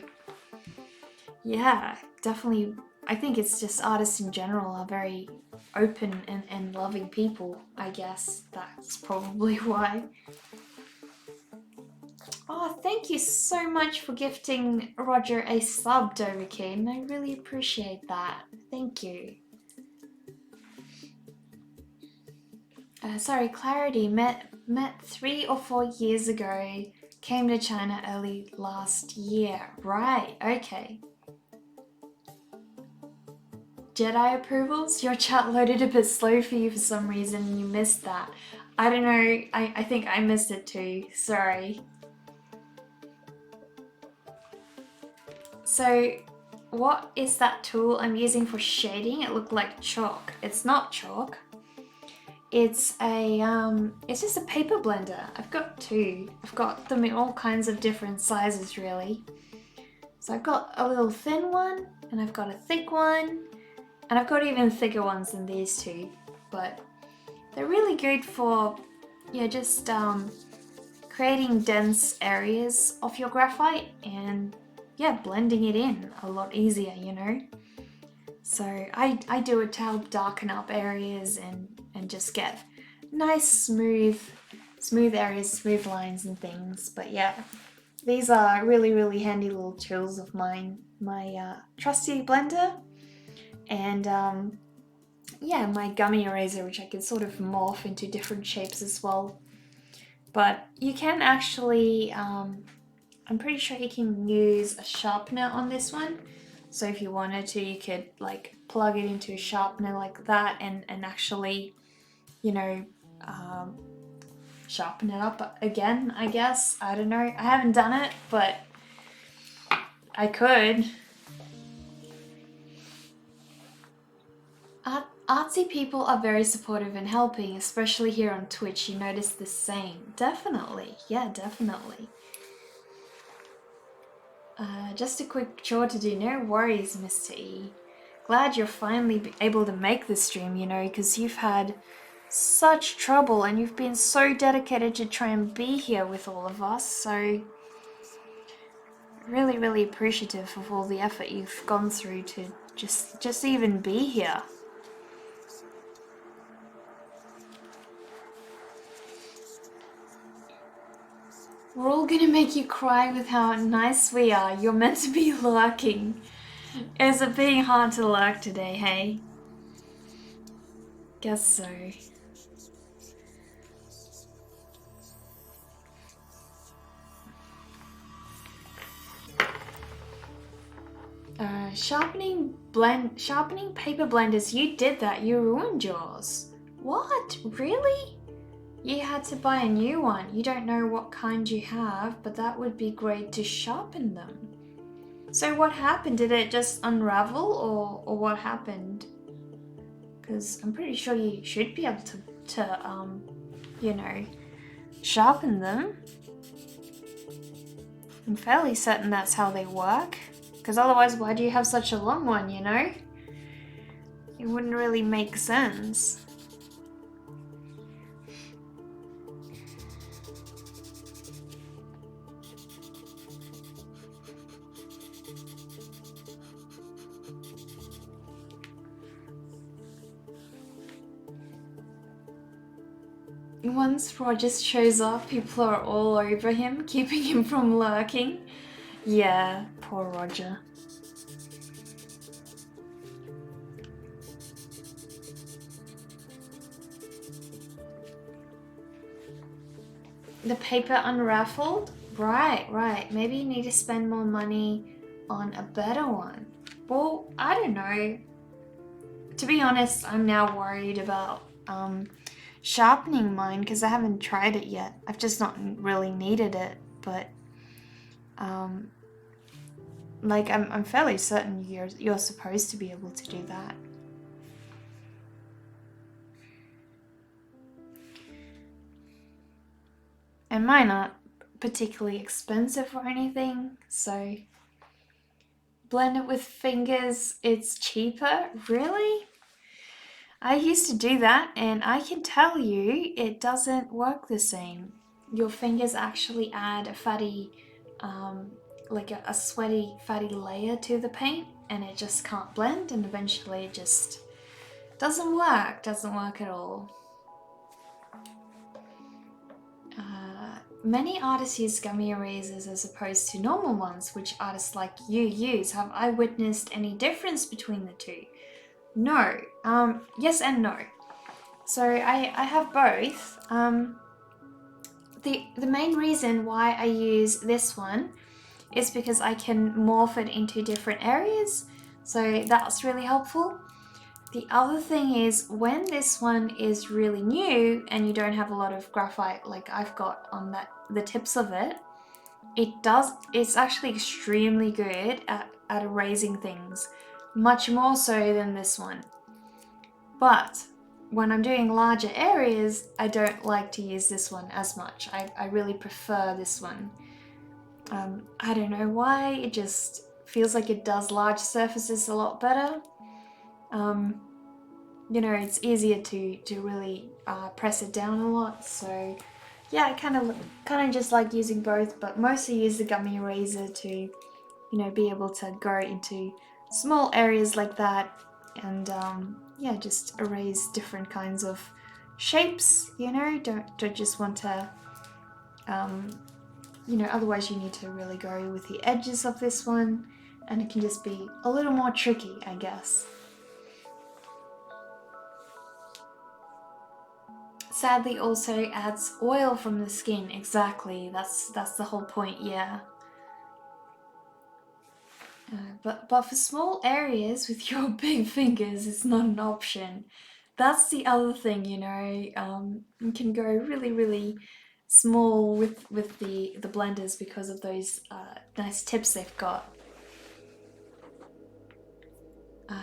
yeah, definitely. I think it's just artists in general are very open and loving people. I guess that's probably why. Oh, thank you so much for gifting Roger a sub, Dovakin. I really appreciate that. Thank you. Sorry, Clarity. Met 3 or 4 years ago. Came to China early last year. Right, okay. Jedi approvals? Your chat loaded a bit slow for you for some reason and you missed that. I don't know, I think I missed it too. Sorry. So, what is that tool I'm using for shading? It looked like chalk. It's not chalk. It's just a paper blender. I've got two. I've got them in all kinds of different sizes, really. So I've got a little thin one, and I've got a thick one, and I've got even thicker ones than these two. But they're really good for, yeah, just creating dense areas of your graphite and, yeah, blending it in a lot easier, you know. So I do it to help darken up areas and just get nice smooth areas, smooth lines and things. But yeah, these are really handy little tools of mine. My trusty blender and yeah, my gummy eraser, which I can sort of morph into different shapes as well. But you can actually, I'm pretty sure you can use a sharpener on this one. So if you wanted to, you could like plug it into a sharpener like that and actually, you know, sharpen it up again, I guess. I don't know. I haven't done it, but I could. Artsy people are very supportive and helping, especially here on Twitch. You notice the same. Definitely. Yeah, definitely. Just a quick chore to do. No worries, Mr. E. Glad you're finally able to make this stream, you know, because you've had such trouble and you've been so dedicated to try and be here with all of us. So really appreciative of all the effort you've gone through to just even be here. We're all gonna make you cry with how nice we are. You're meant to be lurking. Is it being hard to lurk today, hey? Guess so. Sharpening paper blenders. You did that. You ruined yours. What? Really? You had to buy a new one. You don't know what kind you have, but that would be great to sharpen them. So what happened? Did it just unravel or what happened? Because I'm pretty sure you should be able to you know, sharpen them. I'm fairly certain that's how they work. Because otherwise, why do you have such a long one, you know? It wouldn't really make sense. Once Roger shows up, people are all over him, keeping him from lurking. Yeah, poor Roger. The paper unraveled? Right. Maybe you need to spend more money on a better one. Well, I don't know. To be honest, I'm now worried about sharpening mine because I haven't tried it yet. I've just not really needed it, but like I'm fairly certain you're supposed to be able to do that. And mine aren't particularly expensive or anything, so blend it with fingers, it's cheaper. Really? I used to do that and I can tell you it doesn't work the same. your fingers actually add a fatty, like a sweaty fatty layer to the paint, and it just can't blend, and eventually it just doesn't work at all. Many artists use gummy erasers as opposed to normal ones, which artists like you use. Have I witnessed any difference between the two? No. Yes and no. So I have both. The main reason why I use this one is because I can morph it into different areas, so that's really helpful. The other thing is when this one is really new and you don't have a lot of graphite like I've got on the tips of it, it's actually extremely good at erasing things, much more so than this one. But when I'm doing larger areas, I don't like to use this one as much. I really prefer this one. I don't know why, it just feels like it does large surfaces a lot better. You know, it's easier to really press it down a lot, so yeah, I kind of just like using both, but mostly use the gummy eraser to, you know, be able to go into small areas like that and yeah, just erase different kinds of shapes, you know, don't just want to, you know, otherwise you need to really go with the edges of this one, and it can just be a little more tricky, I guess. Sadly also adds oil from the skin, exactly, that's the whole point, yeah. But for small areas with your big fingers, it's not an option. That's the other thing, you know. You can go really small with the blenders because of those nice tips they've got.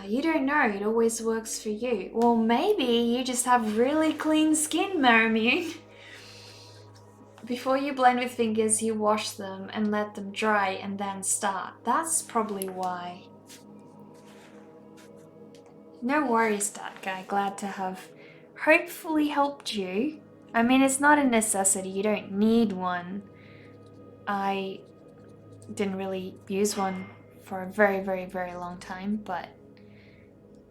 You don't know, it always works for you. Well, maybe you just have really clean skin, Marimune. Before you blend with fingers, you wash them and let them dry and then start. That's probably why. No worries, that guy. Glad to have hopefully helped you. I mean, it's not a necessity. You don't need one. I didn't really use one for a very long time, but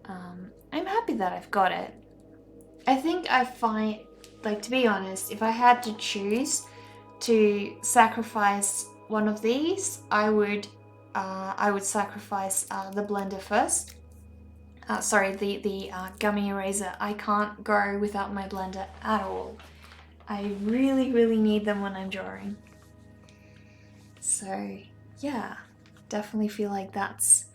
I'm happy that I've got it. I think I find, like, to be honest, if I had to choose to sacrifice one of these, I would sacrifice the blender first. Sorry, the gummy eraser. I can't go without my blender at all. I really need them when I'm drawing. So yeah, definitely feel like that's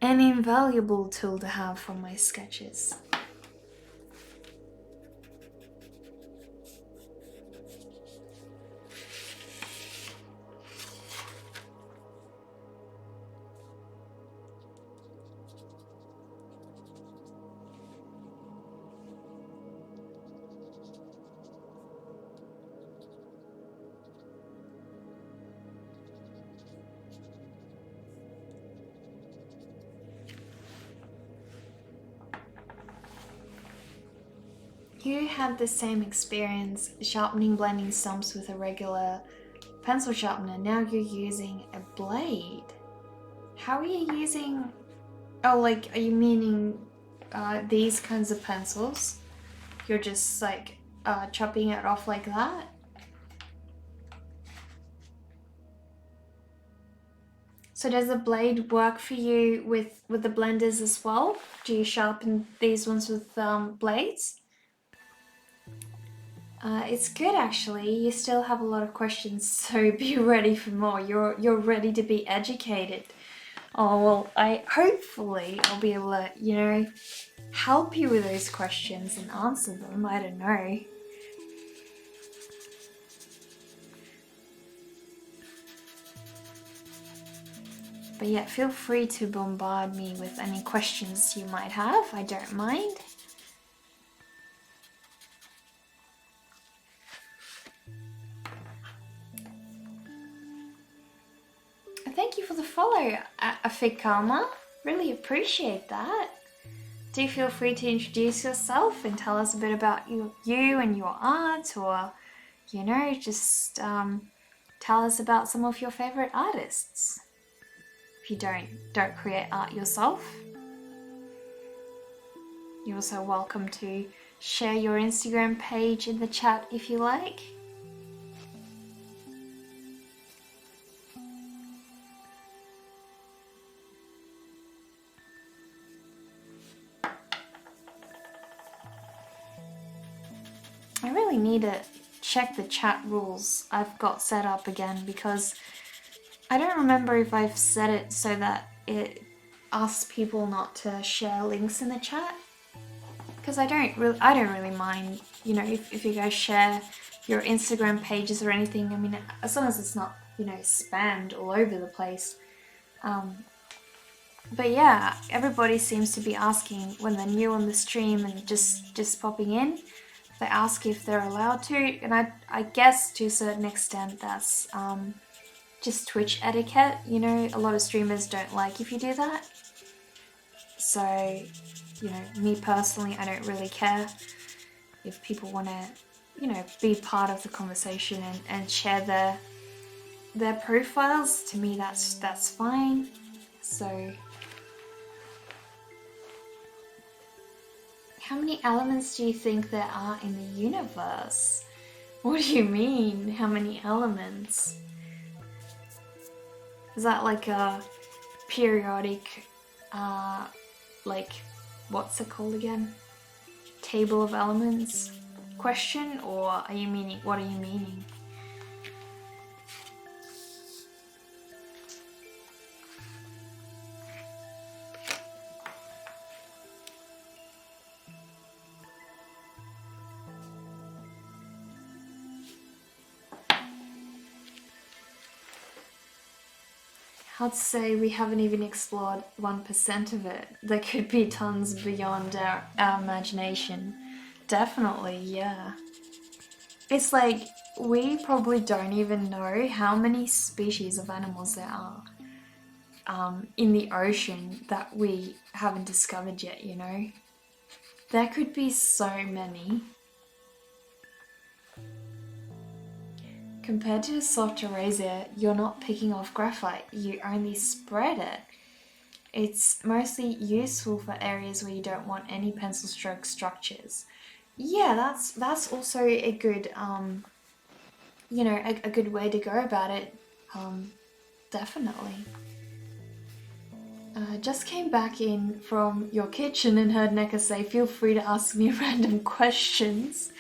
an invaluable tool to have for my sketches. You had the same experience sharpening blending stumps with a regular pencil sharpener. Now you're using a blade. How are you using... Oh, like, are you meaning these kinds of pencils? You're just like chopping it off like that? So does the blade work for you with the blenders as well? Do you sharpen these ones with blades? It's good actually. You still have a lot of questions, so be ready for more. You're ready to be educated. Oh well, hopefully I'll be able to, you know, help you with those questions and answer them. I don't know. But yeah, feel free to bombard me with any questions you might have. I don't mind. Thank you for the follow, Afikama. Really appreciate that. Do feel free to introduce yourself and tell us a bit about you and your art, or just tell us about some of your favorite artists. If you don't create art yourself, you're also welcome to share your Instagram page in the chat if you like. I really need to check the chat rules I've got set up again, because I don't remember if I've set it so that it asks people not to share links in the chat. Because I don't really mind, if you guys share your Instagram pages or anything. I mean, as long as it's not, spammed all over the place. But yeah, everybody seems to be asking when they're new on the stream and just popping in. They ask if they're allowed to, and I guess to a certain extent that's just Twitch etiquette. A lot of streamers don't like if you do that. So, me personally, I don't really care if people want to, be part of the conversation and share their profiles. To me, that's fine. So, how many elements do you think there are in the universe? What do you mean, how many elements? Is that like a periodic, what's it called again? Table of elements question? Or what are you meaning? I'd say we haven't even explored 1% of it. There could be tons beyond our imagination. Definitely, yeah. It's like we probably don't even know how many species of animals there are in the ocean that we haven't discovered yet, There could be so many. Compared to a soft eraser, you're not picking off graphite, you only spread it. It's mostly useful for areas where you don't want any pencil stroke structures. Yeah, that's also a good, a good way to go about it. Definitely. Just came back in from your kitchen and heard Neka say, feel free to ask me random questions.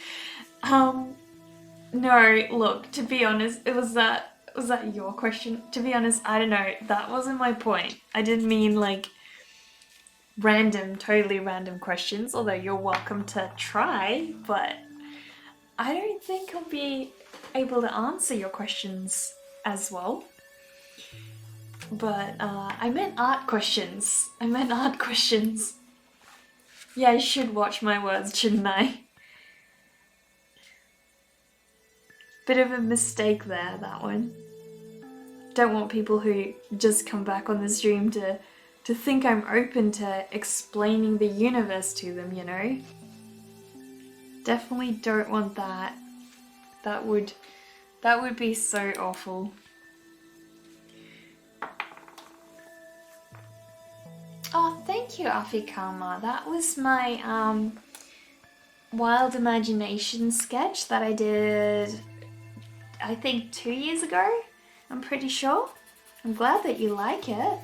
No, look, to be honest, was that your question? To be honest, I don't know, that wasn't my point. I didn't mean like totally random questions, although you're welcome to try, but I don't think I'll be able to answer your questions as well. But I meant art questions. Yeah, I should watch my words, shouldn't I? Bit of a mistake there, that one. Don't want people who just come back on the stream to think I'm open to explaining the universe to them, Definitely don't want that. That would be so awful. Oh, thank you, Afikama. That was my wild imagination sketch that I did, I think 2 years ago, I'm pretty sure. I'm glad that you like it.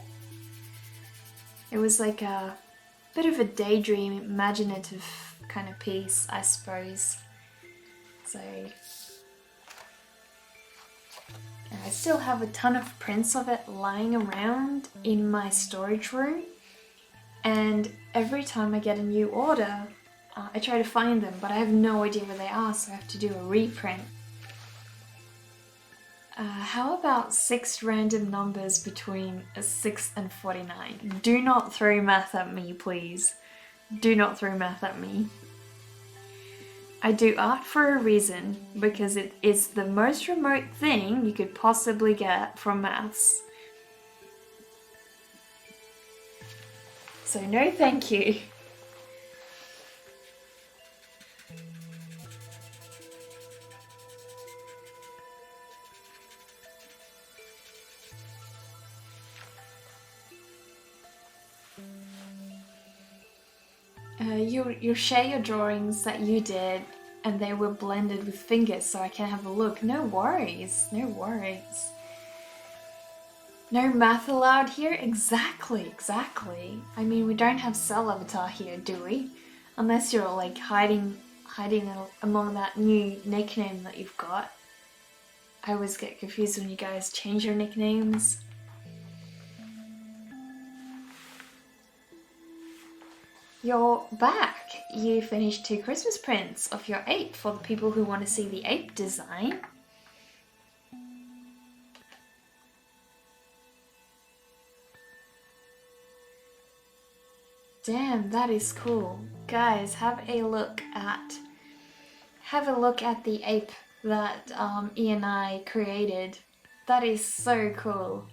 It was like a bit of a daydream, imaginative kind of piece, I suppose. So, I still have a ton of prints of it lying around in my storage room. And every time I get a new order, I try to find them, but I have no idea where they are, so I have to do a reprint. How about 6 random numbers between 6 and 49? Do not throw math at me, please. Do not throw math at me. I do art for a reason, because it is the most remote thing you could possibly get from maths. So no thank you. you'll share your drawings that you did and they were blended with fingers so I can have a look. No worries, no worries. No math allowed here? Exactly, exactly. I mean, we don't have cell avatar here, do we? Unless you're like hiding among that new nickname that you've got. I always get confused when you guys change your nicknames. You're back! You finished 2 Christmas prints of your ape for the people who want to see the ape design. Damn, that is cool. Guys, have a look at the ape that E and I created. That is so cool.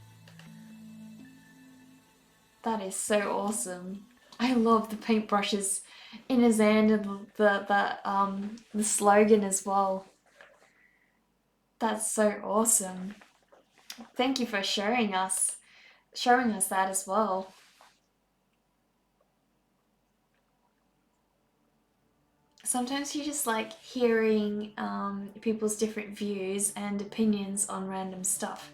That is so awesome. I love the paintbrushes in his hand and the slogan as well. That's so awesome. Thank you for showing us that as well. Sometimes you just like hearing people's different views and opinions on random stuff,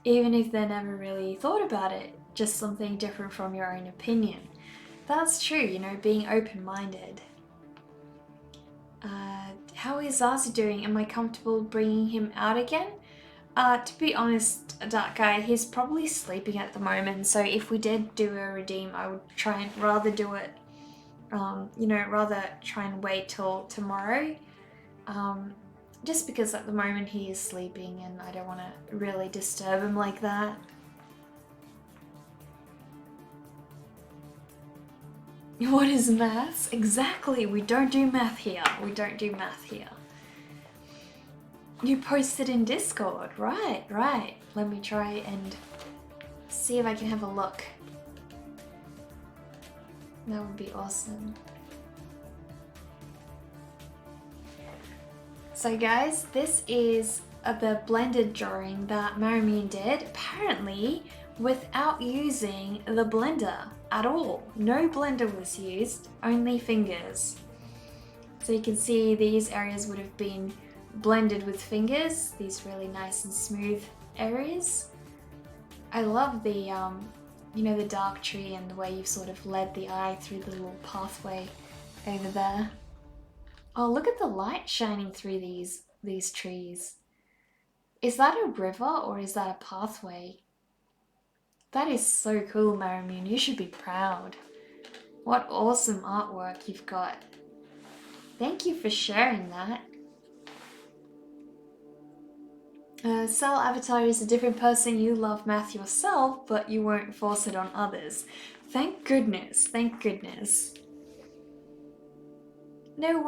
even if they never really thought about it, just something different from your own opinion. That's true, you know, being open-minded. How is Zazu doing? Am I comfortable bringing him out again? To be honest, that guy, he's probably sleeping at the moment, so if we did do a redeem, I would try and rather do it, you know, rather try and wait till tomorrow. Just because at the moment he is sleeping and I don't want to really disturb him like that. What is maths? Exactly, we don't do math here. We don't do math here. You posted in Discord, right, right. Let me try and see if I can have a look. That would be awesome. So guys, this is the blended drawing that Marimune did, apparently without using the blender at all. No blender was used, only fingers. So you can see these areas would have been blended with fingers, these really nice and smooth areas. I love the, you know, the dark tree and the way you've sort of led the eye through the little pathway over there. Oh, look at the light shining through these trees. Is that a river or is that a pathway? That is so cool, Marimune. You should be proud. What awesome artwork you've got. Thank you for sharing that. Cell Avatar is a different person. You love math yourself, but you won't force it on others. Thank goodness, thank goodness. No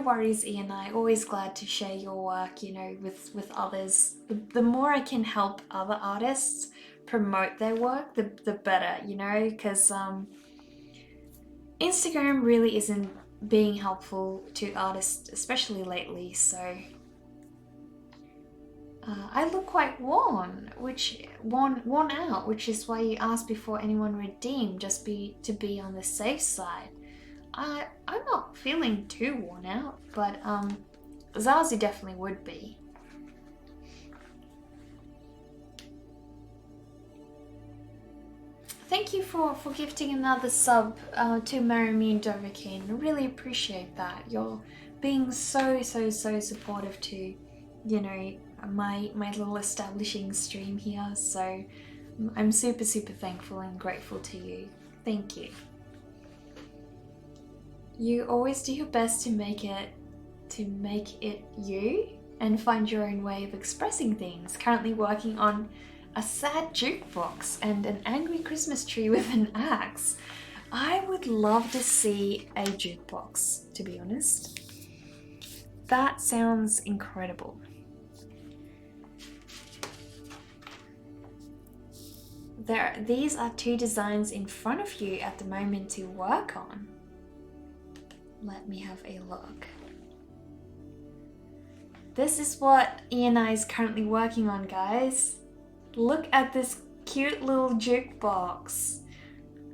worries, Ian. Always glad to share your work, you know, with others. The more I can help other artists promote their work, the better, you know, because Instagram really isn't being helpful to artists, especially lately, so I look quite worn out, which is why you asked before anyone redeemed, just to be on the safe side. I'm not feeling too worn out, but Zazu definitely would be. Thank you for gifting another sub to Marimune Dovakin. I really appreciate that. You're being so supportive to, you know, my little establishing stream here. So I'm super thankful and grateful to you. Thank you. You always do your best to make it you and find your own way of expressing things. Currently working on a sad jukebox and an angry Christmas tree with an axe. I would love to see a jukebox, to be honest. That sounds incredible. These are 2 designs in front of you at the moment to work on. Let me have a look. This is what E&I is currently working on, guys. Look at this cute little jukebox.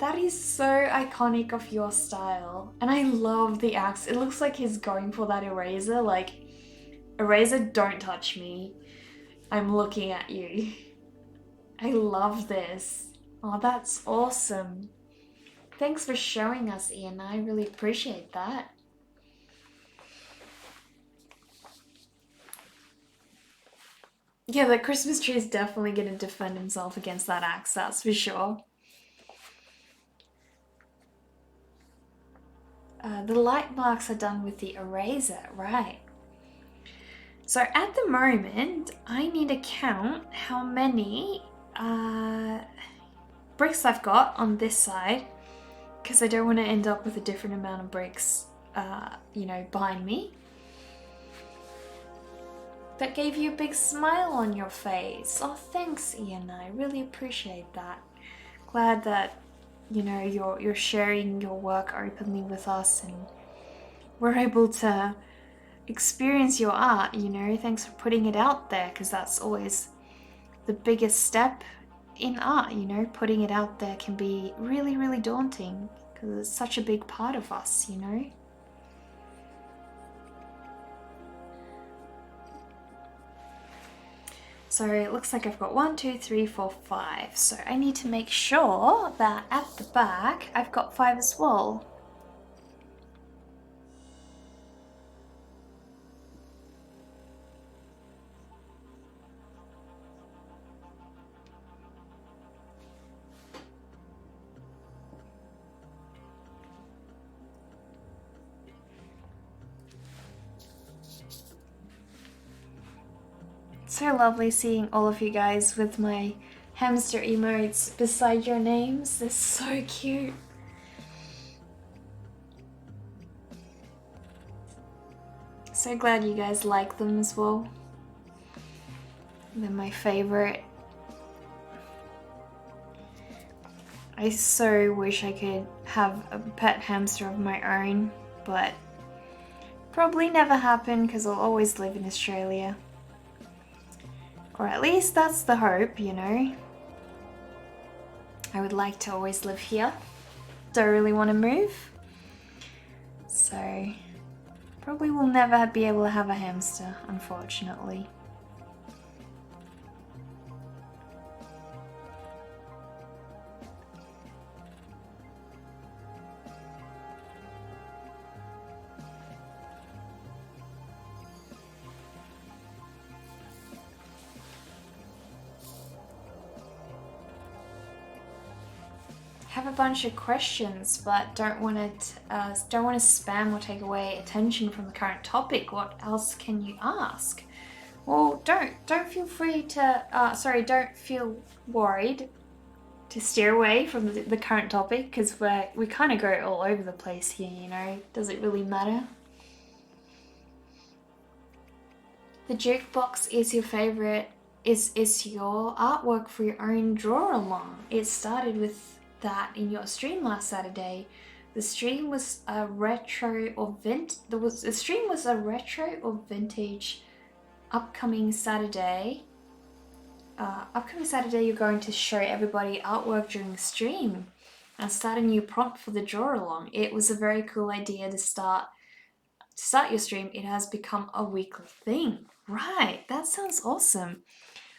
That is so iconic of your style. And I love the axe. It looks like he's going for that eraser. Like, eraser, don't touch me. I'm looking at you. I love this. Oh, that's awesome. Thanks for showing us, Ian. I really appreciate that. Yeah, the Christmas tree is definitely going to defend himself against that axe, that's for sure. The light marks are done with the eraser, right? So at the moment, I need to count how many bricks I've got on this side, because I don't want to end up with a different amount of bricks, behind me. That gave you a big smile on your face. Oh, thanks, Ian. I really appreciate that. Glad that, you're sharing your work openly with us and we're able to experience your art, Thanks for putting it out there, because that's always the biggest step in art, Putting it out there can be really, really daunting because it's such a big part of us, So it looks like I've got 1, 2, 3, 4, 5. So I need to make sure that at the back I've got 5 as well. So lovely seeing all of you guys with my hamster emotes beside your names. They're so cute. So glad you guys like them as well. They're my favorite. I so wish I could have a pet hamster of my own, but probably never happen because I'll always live in Australia. Or at least that's the hope, I would like to always live here. Don't really want to move. So probably will never be able to have a hamster, unfortunately. Have a bunch of questions, but don't want to spam or take away attention from the current topic. What else can you ask? Well, don't feel free to don't feel worried to steer away from the current topic, because we kind of go all over the place here. Does it really matter? The jukebox is your favorite. Is your artwork for your own draw along. It started with that in your stream last Saturday. The stream was a retro or vintage. Upcoming Saturday, you're going to show everybody artwork during the stream and start a new prompt for the draw along. It was a very cool idea to start your stream. It has become a weekly thing. Right, that sounds awesome.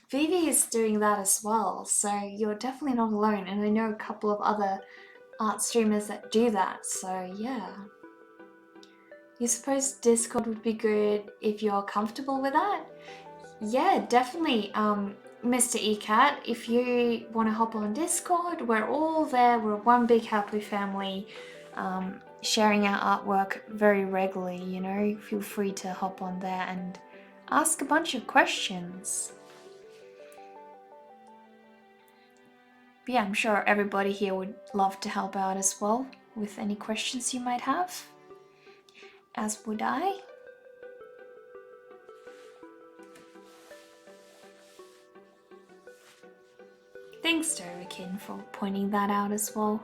Vivi is doing that as well, so you're definitely not alone, and I know a couple of other art streamers that do that, so yeah. You suppose Discord would be good if you're comfortable with that? Yeah, definitely, Mr. ECAT, if you want to hop on Discord, we're all there, we're one big happy family, sharing our artwork very regularly, feel free to hop on there and ask a bunch of questions. But yeah, I'm sure everybody here would love to help out as well with any questions you might have, as would I. Thanks, Storybook, for pointing that out as well.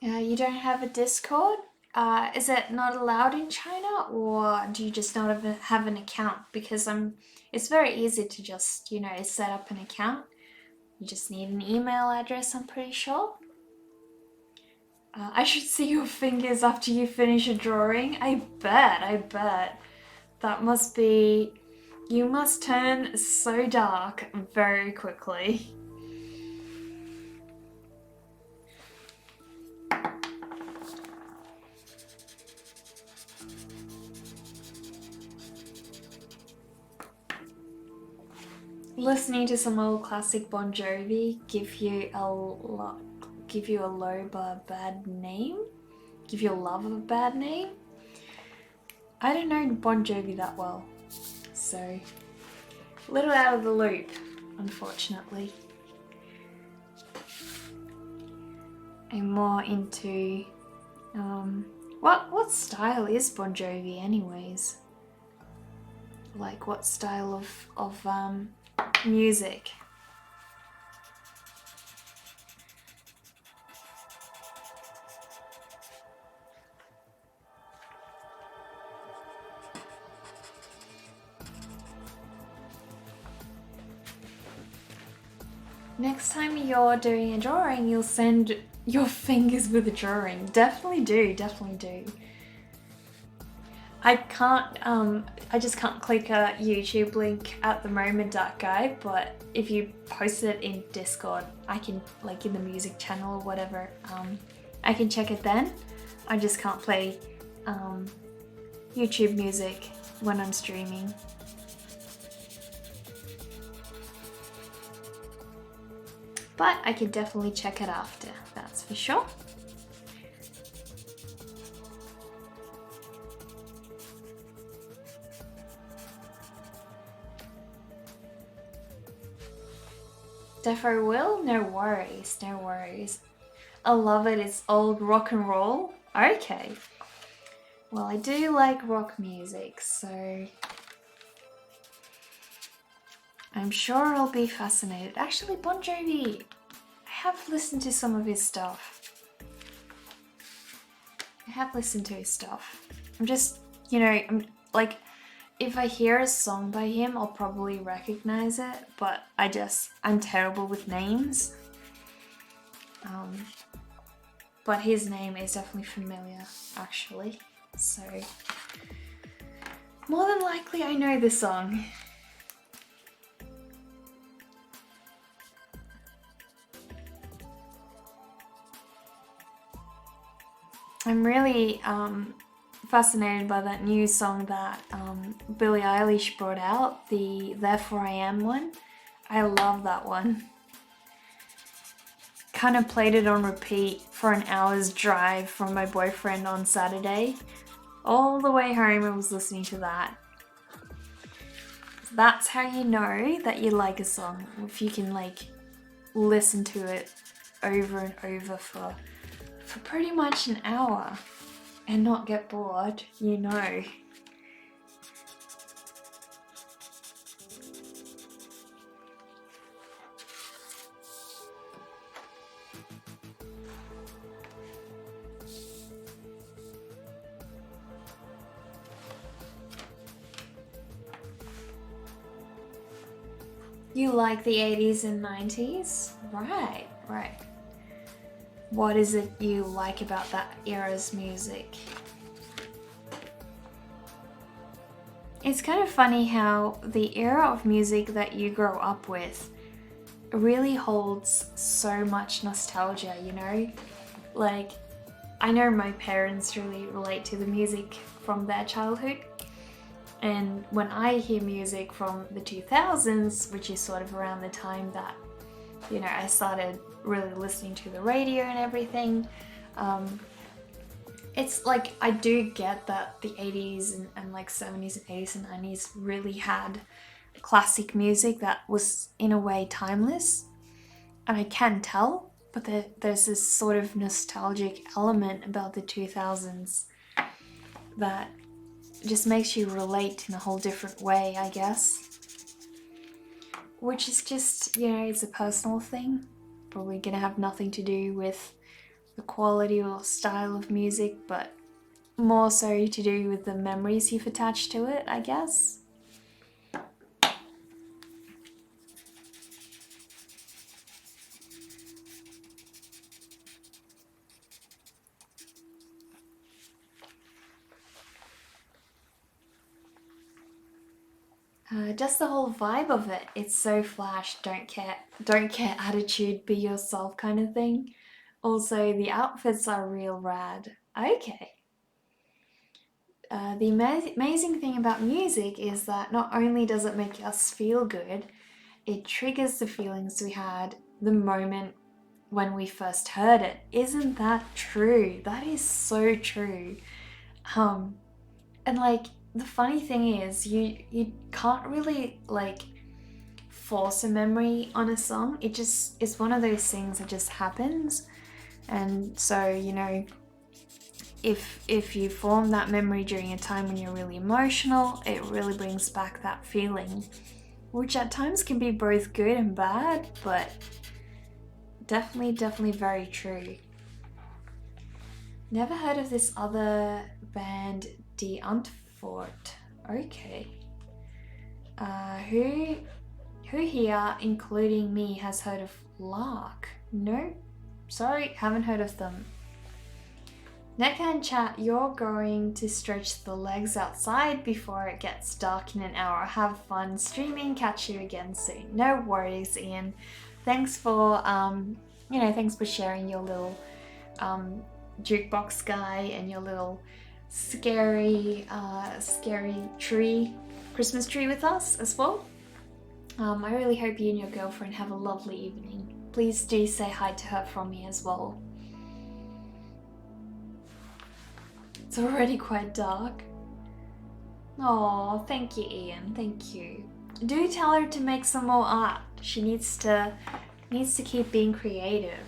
You don't have a Discord? Is it not allowed in China, or do you just not have an account? Because it's very easy to just, set up an account. You just need an email address, I'm pretty sure. I should see your fingers after you finish a drawing. I bet. That must be... You must turn so dark very quickly. Listening to some old classic Bon Jovi give you a bad name? Give your love a bad name? I don't know Bon Jovi that well, so a little out of the loop, unfortunately. I'm more into what style is Bon Jovi anyways? Like what style of music? Next time you're doing a drawing, you'll send your fingers with a drawing. Definitely do. I just can't click a YouTube link at the moment, Dark Guy, but if you post it in Discord, I can, like in the music channel or whatever, I can check it then. I just can't play YouTube music when I'm streaming. But I can definitely check it after, that's for sure. Defo will? No worries. I love it, it's old rock and roll. Okay. Well, I do like rock music, so I'm sure I'll be fascinated. Actually, Bon Jovi, I have listened to some of his stuff. I'm just, I'm like, if I hear a song by him, I'll probably recognize it, but I'm terrible with names. But his name is definitely familiar, actually. So, more than likely I know the song. I'm really fascinated by that new song that Billie Eilish brought out, the Therefore I Am one. I love that one. Kind of played it on repeat for an hour's drive from my boyfriend on Saturday. All the way home I was listening to that. That's how you know that you like a song, if you can like listen to it over and over for pretty much an hour and not get bored, you know. You like the 80s and 90s? Right. What is it you like about that era's music? It's kind of funny how the era of music that you grow up with really holds so much nostalgia, you know? Like, I know my parents really relate to the music from their childhood. And when I hear music from the 2000s, which is sort of around the time that, I started really listening to the radio and everything, it's like I do get that the 80s and like 70s and 80s and 90s really had classic music that was in a way timeless, and I can tell, but there's this sort of nostalgic element about the 2000s that just makes you relate in a whole different way, I guess. Which is just, it's a personal thing. Probably gonna have nothing to do with the quality or style of music, but more so to do with the memories you've attached to it, I guess. Just the whole vibe of it. It's so flash, don't care attitude, be yourself kind of thing. Also, the outfits are real rad. Okay. The amazing thing about music is that not only does it make us feel good, it triggers the feelings we had the moment when we first heard it. Isn't that true? That is so true. And like the funny thing is you can't really like force a memory on a song. It's one of those things that just happens. And so, you know, if you form that memory during a time when you're really emotional, it really brings back that feeling, which at times can be both good and bad, but definitely very true. Never heard of this other band, Die Antwoord. Okay. Who here, including me, has heard of Lark? No? Sorry, haven't heard of them. Neka and chat, you're going to stretch the legs outside before it gets dark in an hour. Have fun streaming. Catch you again soon. No worries, Ian. Thanks for thanks for sharing your little jukebox guy and your little scary tree, Christmas tree with us as well. I really hope you and your girlfriend have a lovely evening. Please do say hi to her from me as well. It's already quite dark. Oh, thank you, Ian. Thank you. Do tell her to make some more art. She needs to keep being creative.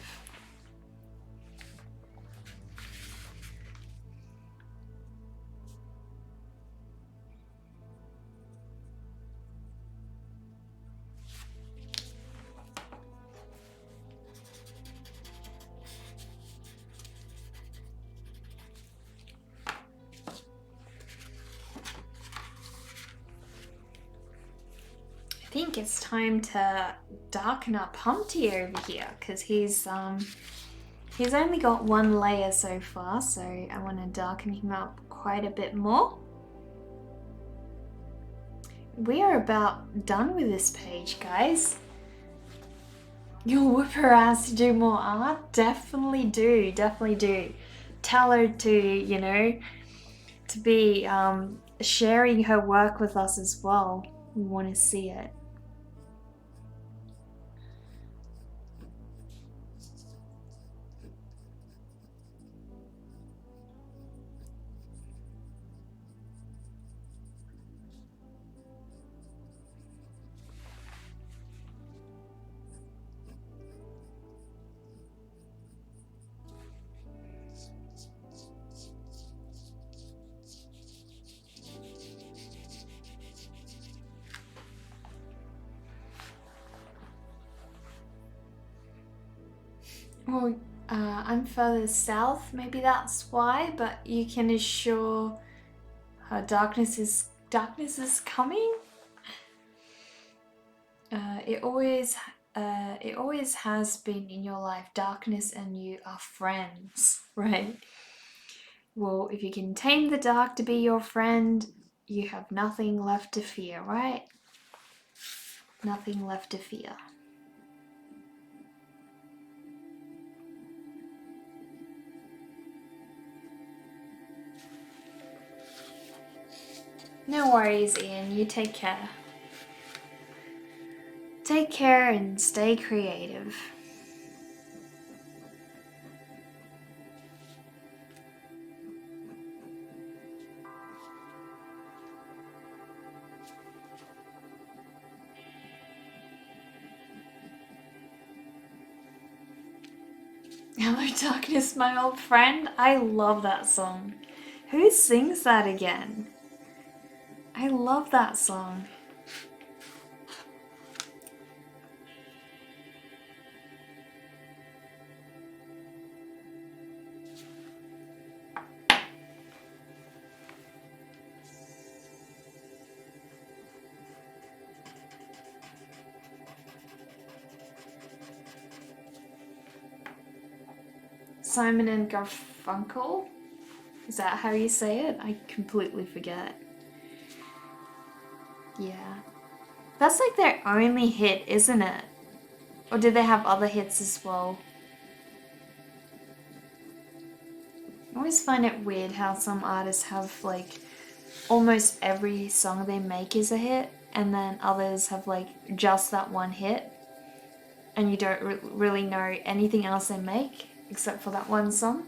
I think it's time to darken up Humpty over here because he's only got one layer so far, so I want to darken him up quite a bit more. We are about done with this page, guys. You'll whip her ass to do more art? Definitely do. Tell her to, to be sharing her work with us as well. We want to see it. Well, I'm further south, maybe that's why, but you can assure her darkness is coming. It always has been in your life. Darkness and you are friends, right? Well, if you can tame the dark to be your friend, you have nothing left to fear, right? Nothing left to fear. No worries, Ian. You take care. Take care and stay creative. Hello Darkness, my old friend. I love that song. Who sings that again? I love that song. Simon and Garfunkel? Is that how you say it? I completely forget. Yeah. That's like their only hit, isn't it? Or do they have other hits as well? I always find it weird how some artists have like almost every song they make is a hit, and then others have like just that one hit, and you don't really know anything else they make except for that one song.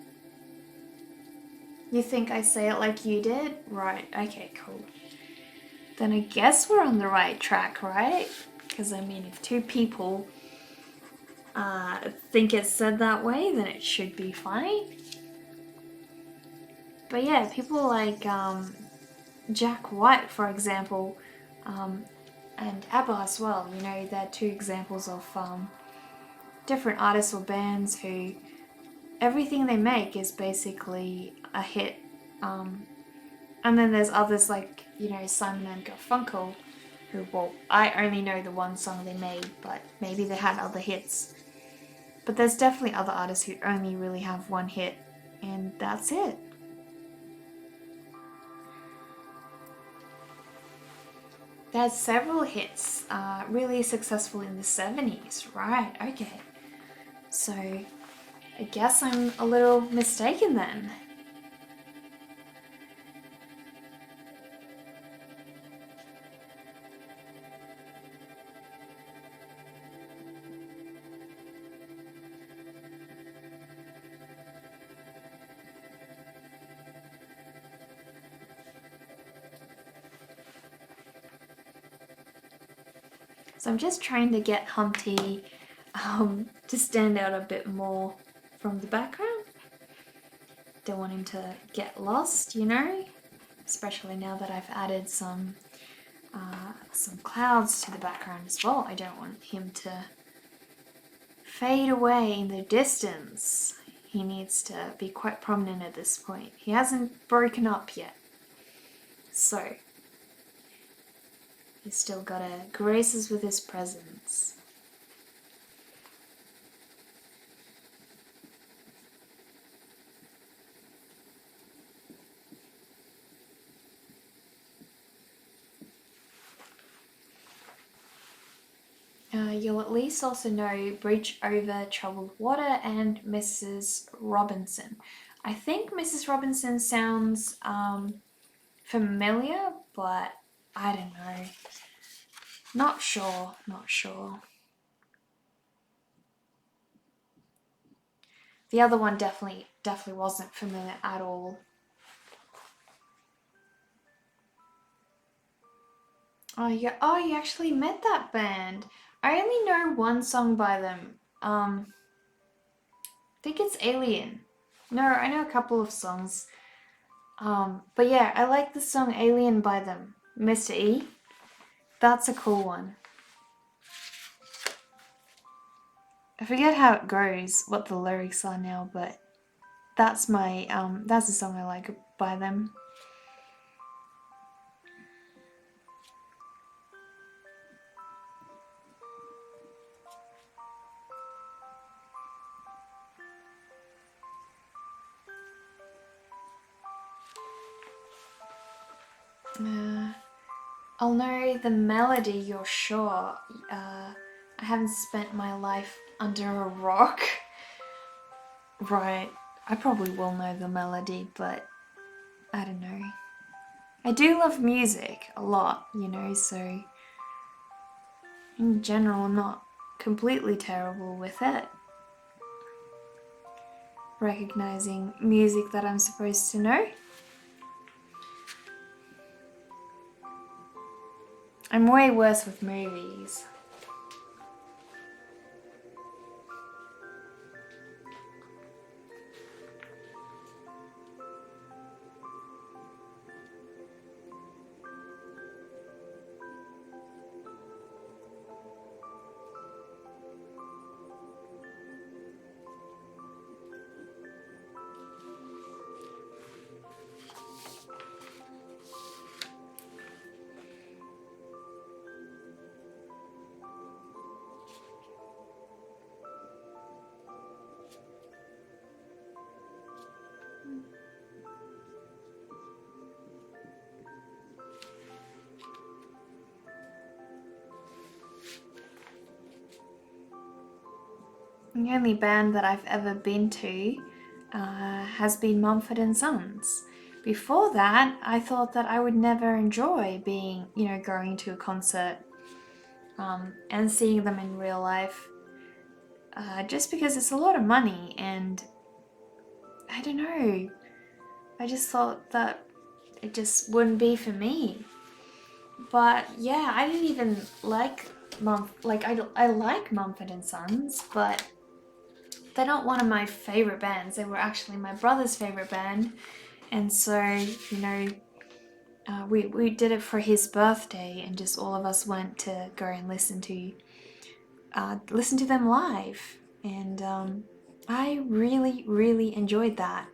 You think I say it like you did? Right, okay, cool. Then I guess we're on the right track, right? Because I mean, if two people think it's said that way, then it should be fine. But yeah, people like Jack White, for example, and ABBA as well, you know, they're two examples of different artists or bands who everything they make is basically a hit. And then there's others like, you know, Simon and Garfunkel, who, well, I only know the one song they made, but maybe they had other hits. But there's definitely other artists who only really have one hit, and that's it. There's several hits, really successful in the 70s, right, okay. So, I guess I'm a little mistaken then. So I'm just trying to get Humpty to stand out a bit more from the background. Don't want him to get lost, you know? Especially now that I've added some clouds to the background as well. I don't want him to fade away in the distance. He needs to be quite prominent at this point. He hasn't broken up yet. So, he's still gotta grace us with his presence. You'll at least also know Bridge Over Troubled Water and Mrs. Robinson. I think Mrs. Robinson sounds familiar, but I don't know. Not sure. The other one definitely wasn't familiar at all. Oh, you actually met that band. I only know one song by them. I think it's Alien. No, I know a couple of songs. But yeah, I like the song Alien by them. Mr. E. That's a cool one. I forget how it goes, what the lyrics are now, but that's my that's a song I like by them. I'll know the melody, you're sure. I haven't spent my life under a rock. Right, I probably will know the melody, but I don't know. I do love music a lot, you know, so in general, I'm not completely terrible with it. Recognizing music that I'm supposed to know. I'm way worse with movies. The only band that I've ever been to has been Mumford and Sons. Before that, I thought that I would never enjoy being, going to a concert and seeing them in real life, just because it's a lot of money, and I don't know. I just thought that it just wouldn't be for me. But yeah, I didn't even like I like Mumford and Sons, but they're not one of my favorite bands. They were actually my brother's favorite band, and so we did it for his birthday, and just all of us went to go and listen to them live, and I really really enjoyed that.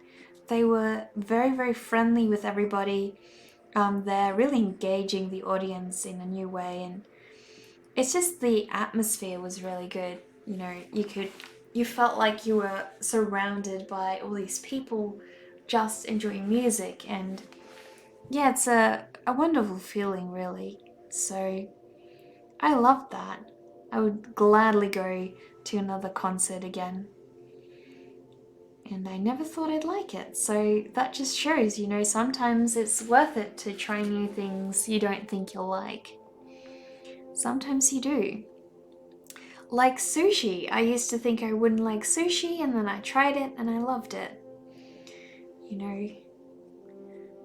They were very very friendly with everybody. They're really engaging the audience in a new way, and it's just the atmosphere was really good. You felt like you were surrounded by all these people just enjoying music, and yeah, it's a wonderful feeling, really. So I loved that. I would gladly go to another concert again. And I never thought I'd like it. So that just shows, sometimes it's worth it to try new things you don't think you'll like. Sometimes you do. Like sushi. I used to think I wouldn't like sushi, and then I tried it and I loved it.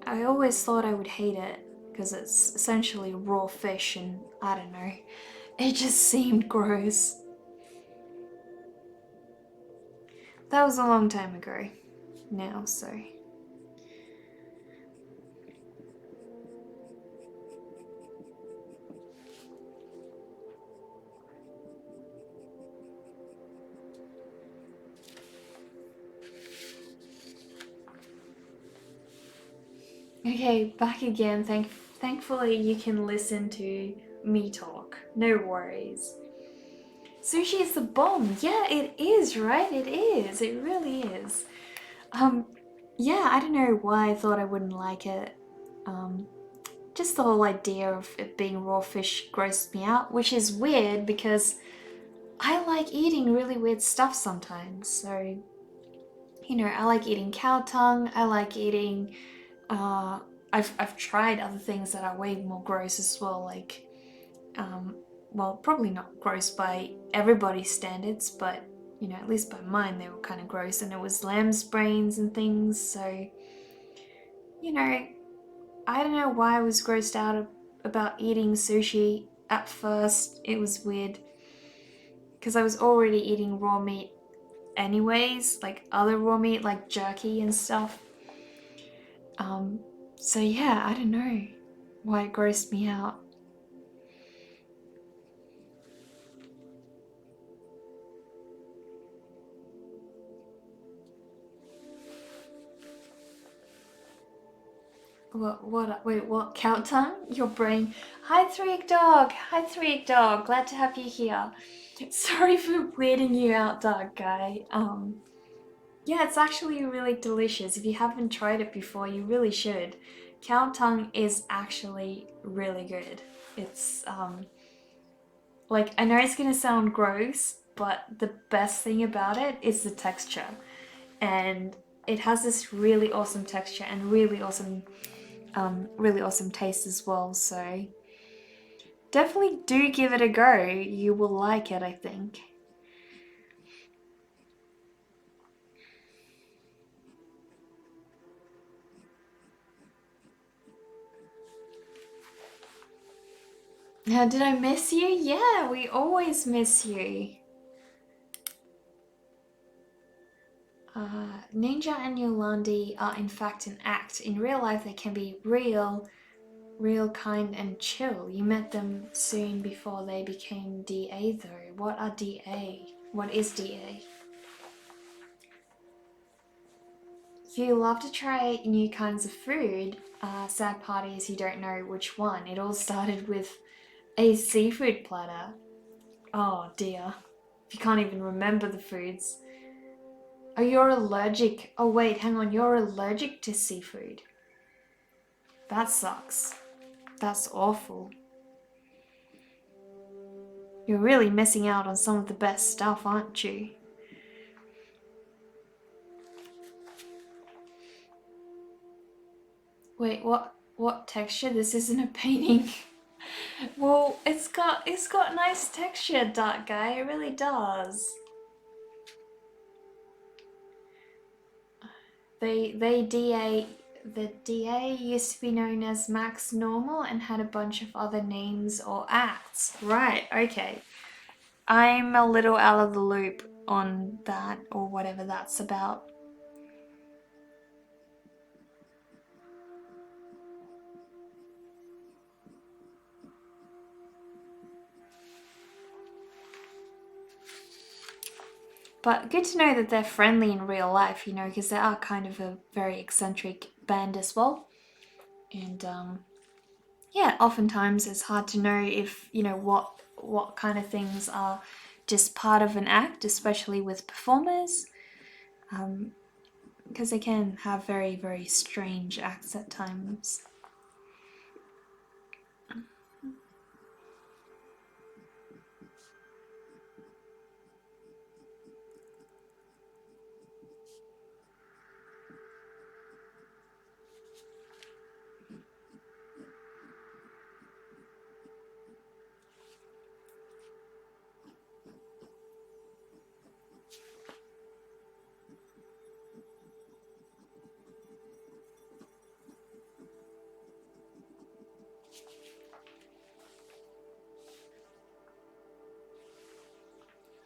I always thought I would hate it because it's essentially raw fish, and I don't know. It just seemed gross. That was a long time ago now, so. Okay, back again. Thankfully, you can listen to me talk. No worries. Sushi is the bomb. Yeah, it is, right? It is. It really is. Yeah, I don't know why I thought I wouldn't like it. Um, just the whole idea of it being raw fish grossed me out, which is weird because I like eating really weird stuff sometimes. So, I like eating cow tongue. I like eating. Uh, I've tried other things that are way more gross as well, like, well, probably not gross by everybody's standards, but at least by mine, they were kind of gross, and it was lamb's brains and things. So, you know, I don't know why I was grossed out about eating sushi at first. It was weird because I was already eating raw meat anyways, like other raw meat, like jerky and stuff. Um, so yeah, I don't know why it grossed me out. Wait, what? Cow tongue? Your brain. Hi, Threek Dog. Hi, Threek Dog. Glad to have you here. Sorry for weirding you out, dog guy. Yeah, it's actually really delicious. If you haven't tried it before, you really should. Cow tongue is actually really good. It's, like, I know it's gonna sound gross, but the best thing about it is the texture. And it has this really awesome texture and really awesome taste as well. So definitely do give it a go. You will like it, I think. Did I miss you? Yeah, we always miss you. Ninja and Yolandi are in fact an act. In real life, they can be real kind and chill. You met them soon before they became DA though. What are DA? What is DA? You love to try new kinds of food. Sad part is you don't know which one. It all started with a seafood platter. Oh dear. If you can't even remember the foods. Oh, you're allergic. Oh wait, hang on. You're allergic to seafood. That sucks. That's awful. You're really missing out on some of the best stuff, aren't you? Wait, what texture? This isn't a painting. Well, it's got nice texture, Dark Guy. It really does. They DA the DA used to be known as Max Normal and had a bunch of other names or acts. Right, okay. I'm a little out of the loop on that or whatever that's about. But good to know that they're friendly in real life, you know, because they are kind of a very eccentric band as well. And yeah, oftentimes it's hard to know if, you know, what kind of things are just part of an act, especially with performers, because they can have very, very strange acts at times.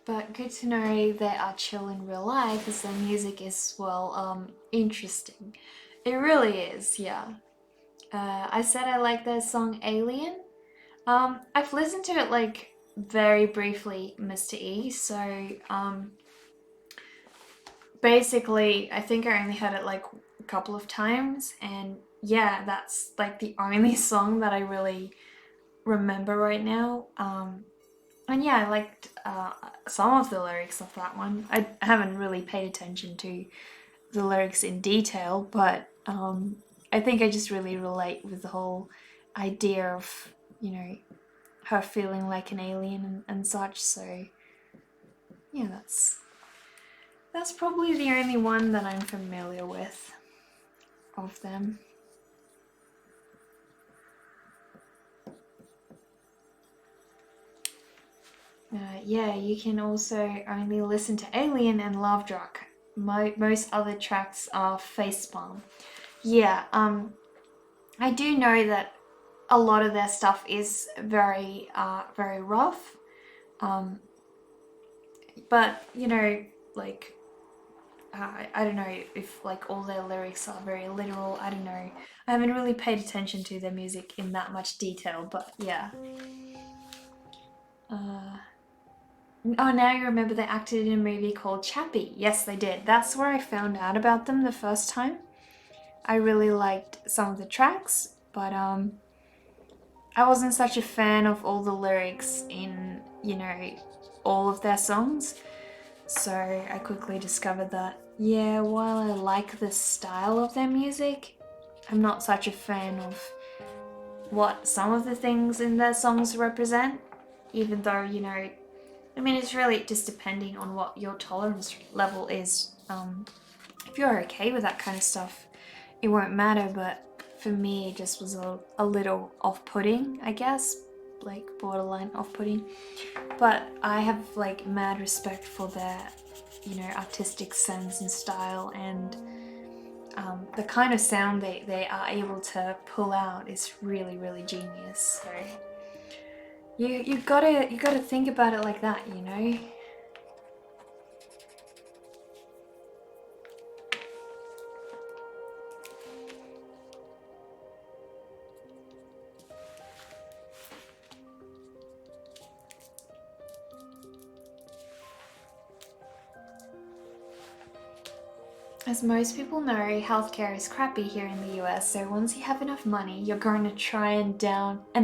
But good to know they are chill in real life as their music is, well, interesting. It really is, yeah. I said I like their song Alien. I've listened to it like very briefly, Mr. E, so basically I think I only heard it like a couple of times, and yeah, that's like the only song that I really remember right now. And yeah, I liked some of the lyrics of that one. I haven't really paid attention to the lyrics in detail, but I think I just really relate with the whole idea of, you know, her feeling like an alien and such. So yeah, that's probably the only one that I'm familiar with of them. Yeah, you can also only listen to Alien and Love Drug. Most other tracks are Facepalm. Yeah, I do know that a lot of their stuff is very, very rough. Um, but you know, like I don't know if like all their lyrics are very literal. I don't know. I haven't really paid attention to their music in that much detail, but yeah. Uh, oh, now you remember they acted in a movie called Chappie. Yes, they did. That's where I found out about them the first time. I really liked some of the tracks, but I wasn't such a fan of all the lyrics in, you know, all of their songs. So I quickly discovered that, yeah, while I like the style of their music, I'm not such a fan of what some of the things in their songs represent, even though, you know, I mean, it's really just depending on what your tolerance level is. If you're okay with that kind of stuff, it won't matter, but for me, it just was a little off-putting, I guess, like borderline off-putting. But I have like mad respect for their, you know, artistic sense and style, and the kind of sound they are able to pull out is really, really genius. So you gotta think about it like that, you know. As most people know, healthcare is crappy here in the US, so once you have enough money, you're going to try and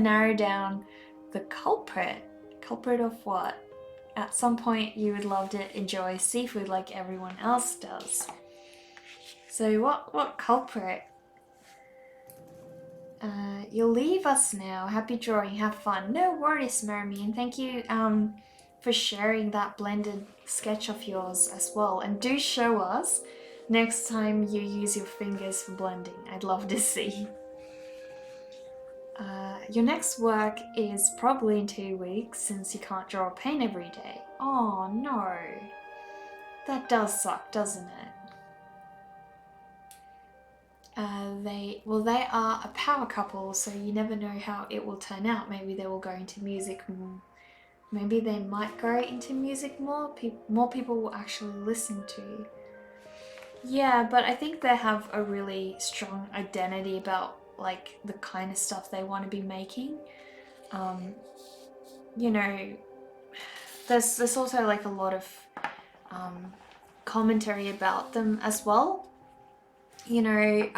narrow down the culprit. Culprit of what? At some point, you would love to enjoy seafood like everyone else does. So what culprit? You'll leave us now. Happy drawing. Have fun. No worries, Mermy, and thank you for sharing that blended sketch of yours as well. And do show us next time you use your fingers for blending. I'd love to see. Your next work is probably in 2 weeks since you can't draw or paint every day. Oh no. That does suck, doesn't it? They are a power couple, so you never know how it will turn out. Maybe they will go into music more. Maybe they might go into music more. More people will actually listen to. Yeah, but I think they have a really strong identity about like the kind of stuff they want to be making. You know, there's also like a lot of commentary about them as well. You know,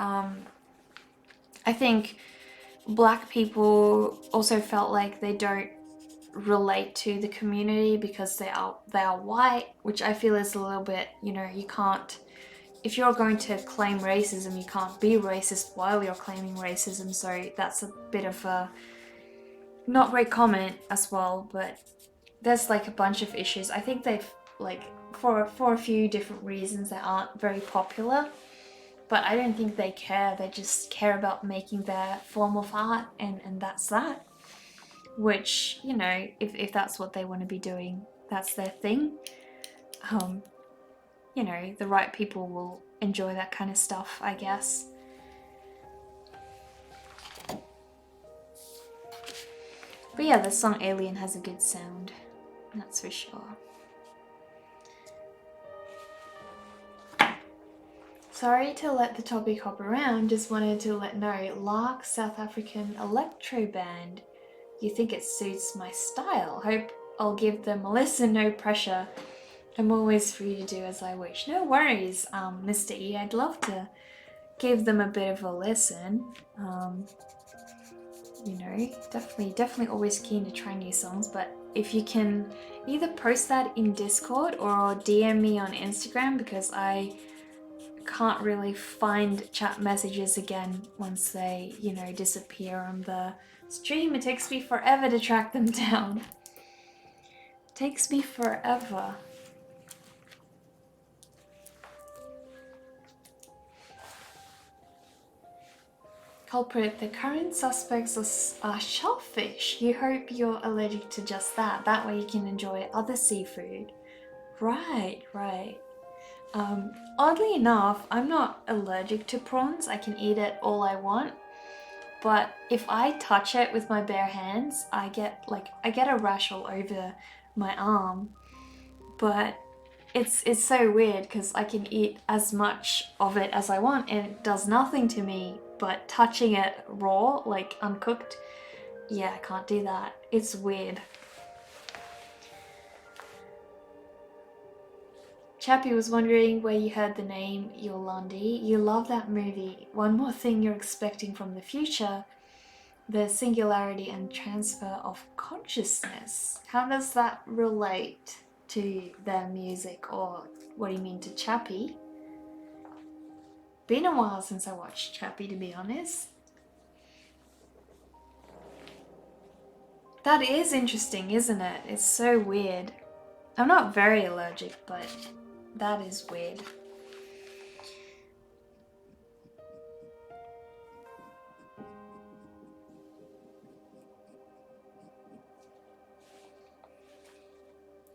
I think Black people also felt like they don't relate to the community because they are white, which I feel is a little bit, you know, you can't, if you're going to claim racism, you can't be racist while you're claiming racism. So that's a bit of a not great comment as well, but there's like a bunch of issues. I think they've like for a few different reasons that aren't very popular, but I don't think they care. They just care about making their form of art, and that's that. Which, you know, if that's what they want to be doing, that's their thing. You know, the right people will enjoy that kind of stuff, I guess. But yeah, the song Alien has a good sound, that's for sure. Sorry to let the topic hop around, just wanted to let know, Lark, South African electro band. You think it suits my style? Hope I'll give them a listen, no pressure. I'm always free to do as I wish. No worries, Mr. E. I'd love to give them a bit of a listen. You know, definitely always keen to try new songs, but if you can either post that in Discord or DM me on Instagram, because I can't really find chat messages again once they, you know, disappear on the stream. It takes me forever to track them down. It takes me forever. Culprit, the current suspects are shellfish. You hope you're allergic to just that. That way you can enjoy other seafood. Right. Oddly enough, I'm not allergic to prawns. I can eat it all I want. But if I touch it with my bare hands, I get a rash all over my arm. But it's so weird because I can eat as much of it as I want and it does nothing to me, but touching it raw, like uncooked, yeah, I can't do that. It's weird. Chappie was wondering where you heard the name Yolandi. You love that movie. One more thing you're expecting from the future, the singularity and transfer of consciousness. How does that relate to their music, or what do you mean to Chappie? Been a while since I watched Chappie, to be honest. That is interesting, isn't it? It's so weird. I'm not very allergic, but that is weird.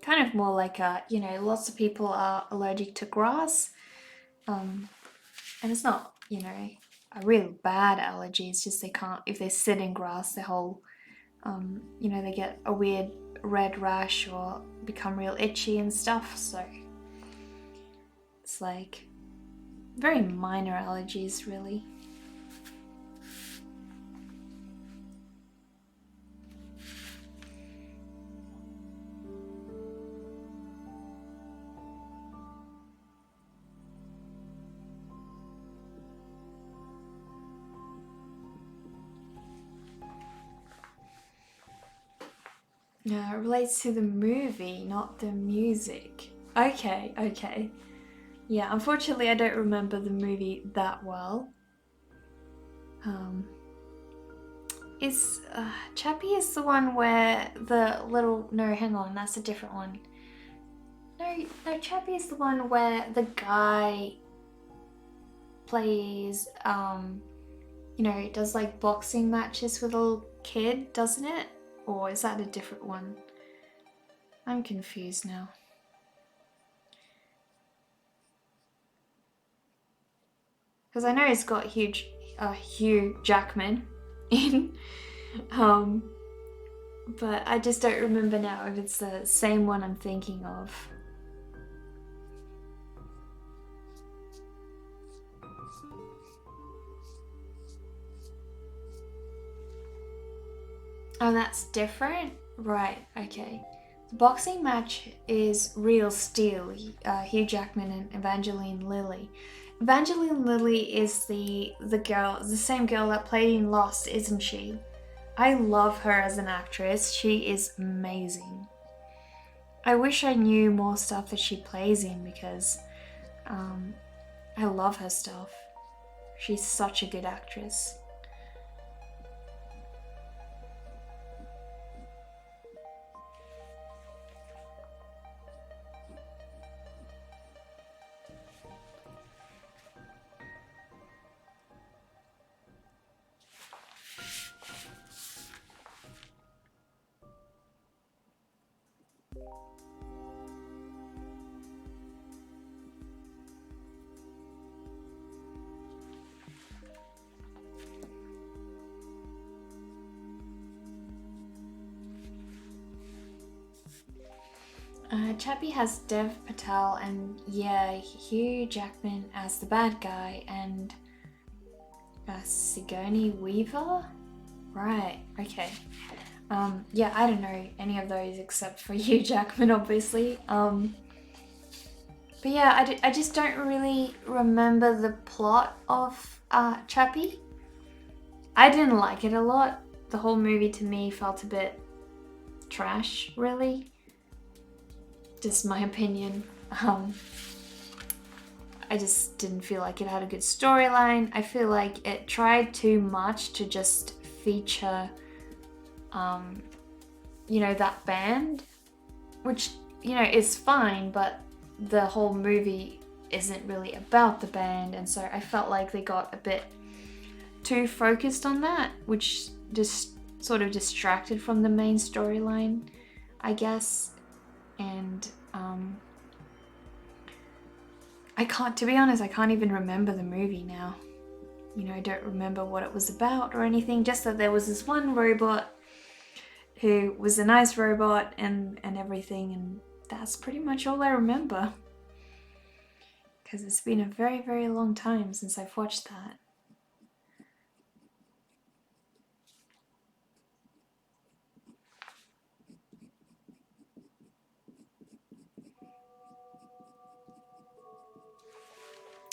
Kind of more like you know, lots of people are allergic to grass. And it's not, you know, a real bad allergy. It's just they can't, if they sit in grass, their whole, you know, they get a weird red rash or become real itchy and stuff. So it's like very minor allergies, really. Yeah, it relates to the movie, not the music. Okay. Yeah, unfortunately I don't remember the movie that well. Chappie is the one where the little, no, hang on, that's a different one. No, Chappie is the one where the guy plays, you know, does like boxing matches with a little kid, doesn't it? Or is that a different one? I'm confused now. Because I know it's got Hugh Jackman in, but I just don't remember now if it's the same one I'm thinking of. Oh, that's different? Right, okay. The boxing match is Real Steel, Hugh Jackman and Evangeline Lilly. Evangeline Lilly is the same girl that played in Lost, isn't she? I love her as an actress. She is amazing. I wish I knew more stuff that she plays in because I love her stuff. She's such a good actress. Chappie has Dev Patel and Hugh Jackman as the bad guy and Sigourney Weaver? Right, okay. Yeah, I don't know any of those except for Hugh Jackman, obviously. But yeah, I just don't really remember the plot of Chappie. I didn't like it a lot. The whole movie to me felt a bit trash, really. Just my opinion. I just didn't feel like it had a good storyline. I feel like it tried too much to just feature, you know, that band, which, you know, is fine, but the whole movie isn't really about the band, and so I felt like they got a bit too focused on that, which just sort of distracted from the main storyline, I guess. And to be honest, I can't even remember the movie now. You know, I don't remember what it was about or anything, just that there was this one robot who was a nice robot and everything, and that's pretty much all I remember. Because it's been a very, very long time since I've watched that.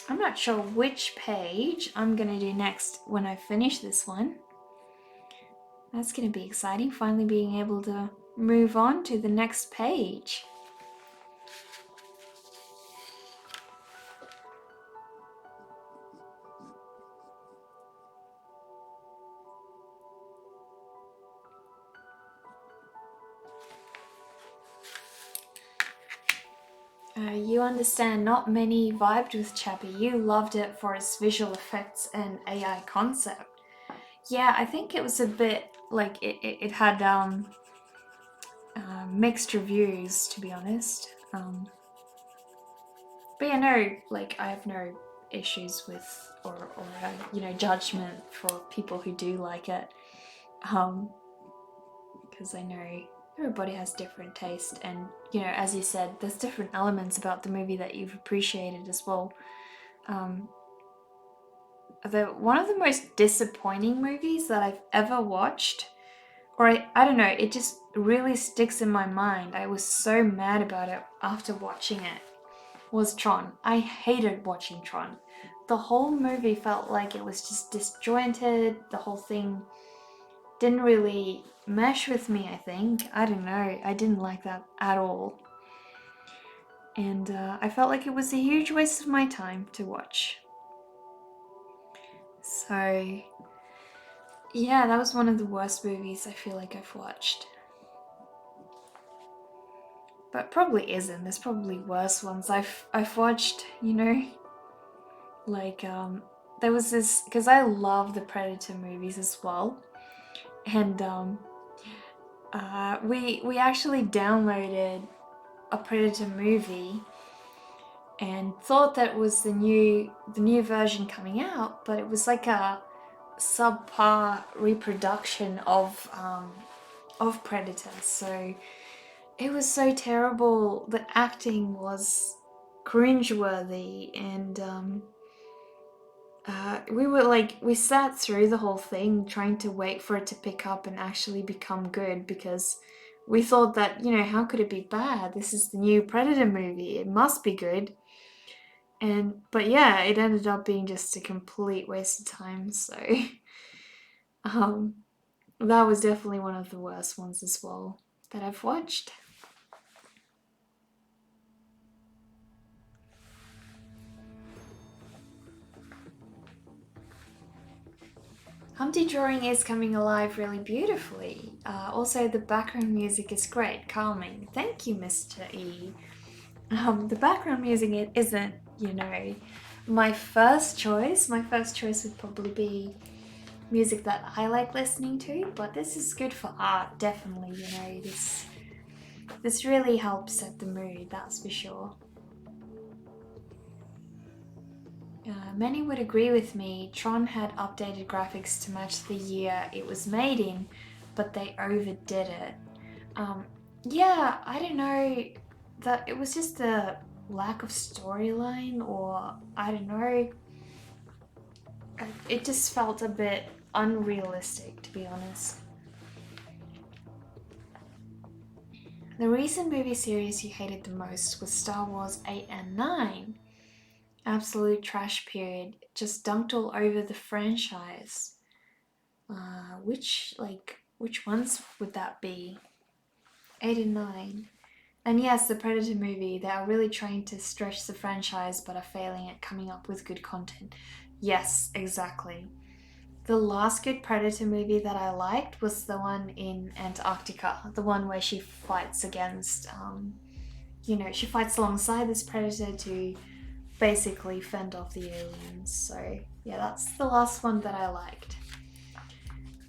I'm not sure which page I'm gonna do next when I finish this one. That's gonna be exciting, finally being able to move on to the next page. You understand, not many vibed with Chappie. You loved it for its visual effects and AI concept. Yeah, I think it was a bit like it had mixed reviews, to be honest. But yeah, no, like I have no issues with or you know, judgment for people who do like it, because I know everybody has different taste, and you know, as you said, there's different elements about the movie that you've appreciated as well. One of the most disappointing movies that I've ever watched, or I don't know, it just really sticks in my mind. I was so mad about it after watching it, was Tron. I hated watching Tron. The whole movie felt like it was just disjointed. The whole thing didn't really mesh with me, I think. I don't know. I didn't like that at all. And I felt like it was a huge waste of my time to watch. So, yeah, that was one of the worst movies I feel like I've watched. But probably isn't. There's probably worse ones I've watched, you know. Like, there was this, because I love the Predator movies as well, and we actually downloaded a Predator movie and thought that was the new version coming out, but it was like a subpar reproduction of Predator. So it was so terrible. The acting was cringeworthy, and we sat through the whole thing trying to wait for it to pick up and actually become good, because we thought that, how could it be bad? This is the new Predator movie. It must be good. But yeah, it ended up being just a complete waste of time. So um, that was definitely one of the worst ones as well that I've watched. Humpty drawing is coming alive really beautifully. Also, the background music is great, calming. Thank you, Mr. E. The background music it isn't, my first choice. My first choice would probably be music that I like listening to, but this is good for art, definitely. This really helps set the mood, that's for sure. Many would agree with me. Tron had updated graphics to match the year it was made in, but they overdid it. Um, yeah, I don't know, that it was just a lack of storyline, or I don't know. It just felt a bit unrealistic, to be honest. The recent movie series you hated the most was Star Wars 8 and 9. Absolute trash period. Just dunked all over the franchise. Which ones would that be? 8 and 9. And yes, the Predator movie, they are really trying to stretch the franchise but are failing at coming up with good content. Yes, exactly. The last good Predator movie that I liked was the one in Antarctica, the one where she fights against, she fights alongside this predator to basically fend off the aliens. So yeah, that's the last one that I liked.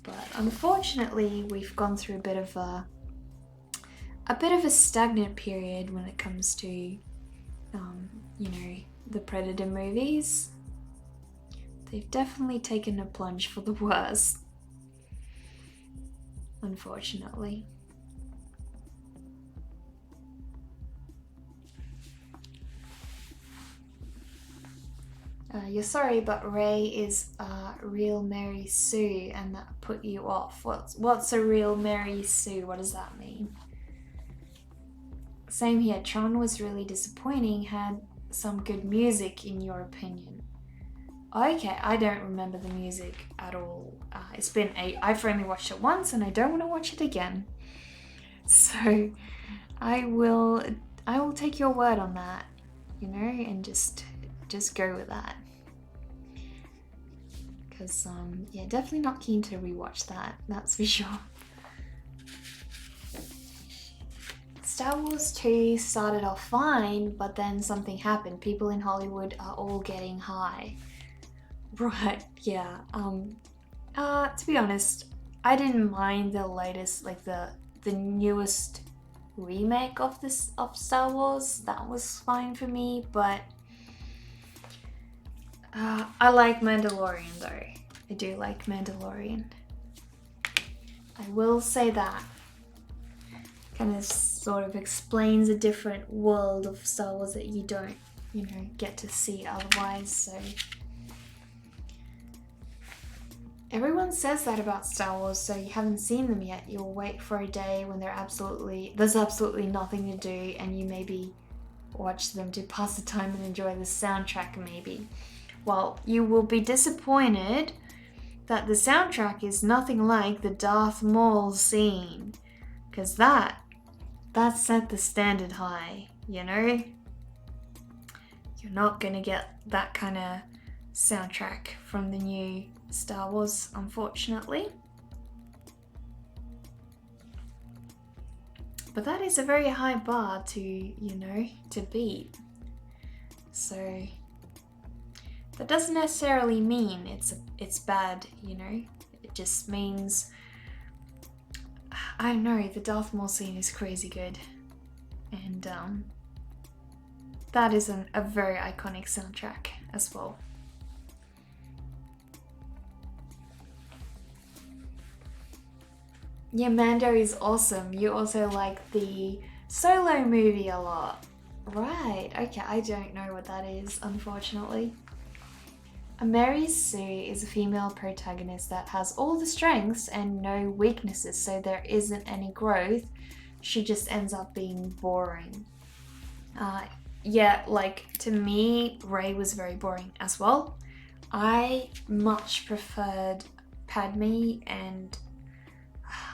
But unfortunately, we've gone through a bit of a stagnant period when it comes to, the Predator movies. They've definitely taken a plunge for the worse, unfortunately. You're sorry, but Ray is a real Mary Sue, and that put you off. What's a real Mary Sue? What does that mean? Same here. Tron was really disappointing. Had some good music, in your opinion? Okay, I don't remember the music at all. I've only watched it once, and I don't want to watch it again. So I will take your word on that, and just go with that. Because yeah, definitely not keen to rewatch that. That's for sure. Star Wars 2 started off fine, but then something happened. People in Hollywood are all getting high. Right, yeah. To be honest, I didn't mind the latest, like the newest remake of Star Wars. That was fine for me, but I like Mandalorian though. I do like Mandalorian. I will say that. Kind of sort of explains a different world of Star Wars that you don't, get to see otherwise. So everyone says that about Star Wars, so you haven't seen them yet. You'll wait for a day when there's absolutely nothing to do, and you maybe watch them to pass the time and enjoy the soundtrack maybe. Well, you will be disappointed that the soundtrack is nothing like the Darth Maul scene, because that set the standard high, You're not gonna get that kind of soundtrack from the new Star Wars, unfortunately. But that is a very high bar to beat. So that doesn't necessarily mean it's bad, you know? It just means, I don't know, the Darth Maul scene is crazy good. And that is a very iconic soundtrack as well. Yeah, Mando is awesome. You also like the Solo movie a lot. Right, okay, I don't know what that is, unfortunately. Mary Sue is a female protagonist that has all the strengths and no weaknesses, so there isn't any growth. She just ends up being boring. Yeah, like to me, Rey was very boring as well. I much preferred Padme, and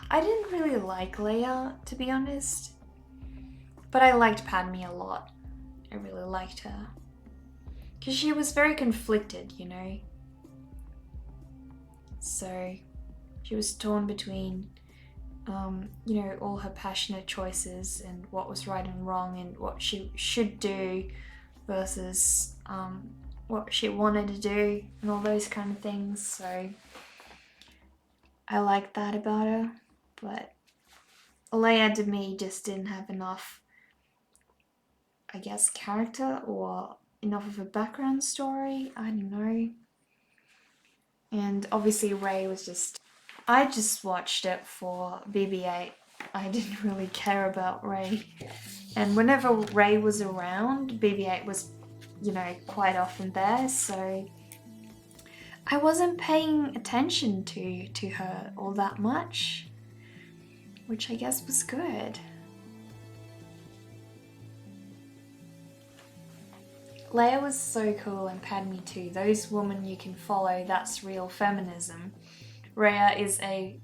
I didn't really like Leia, to be honest. But I liked Padme a lot. I really liked her. Because she was very conflicted, you know? So she was torn between, you know, all her passionate choices and what was right and wrong and what she should do versus what she wanted to do and all those kind of things. So I liked that about her. But Leia to me just didn't have enough, I guess, character or enough of a background story. I don't know. And obviously Rey was just, I just watched it for BB-8. I didn't really care about Rey. And whenever Rey was around, BB-8 was, you know, quite often there, so I wasn't paying attention to her all that much, which I guess was good. Leia was so cool and Padme too. Those women you can follow, that's real feminism. Rey is a,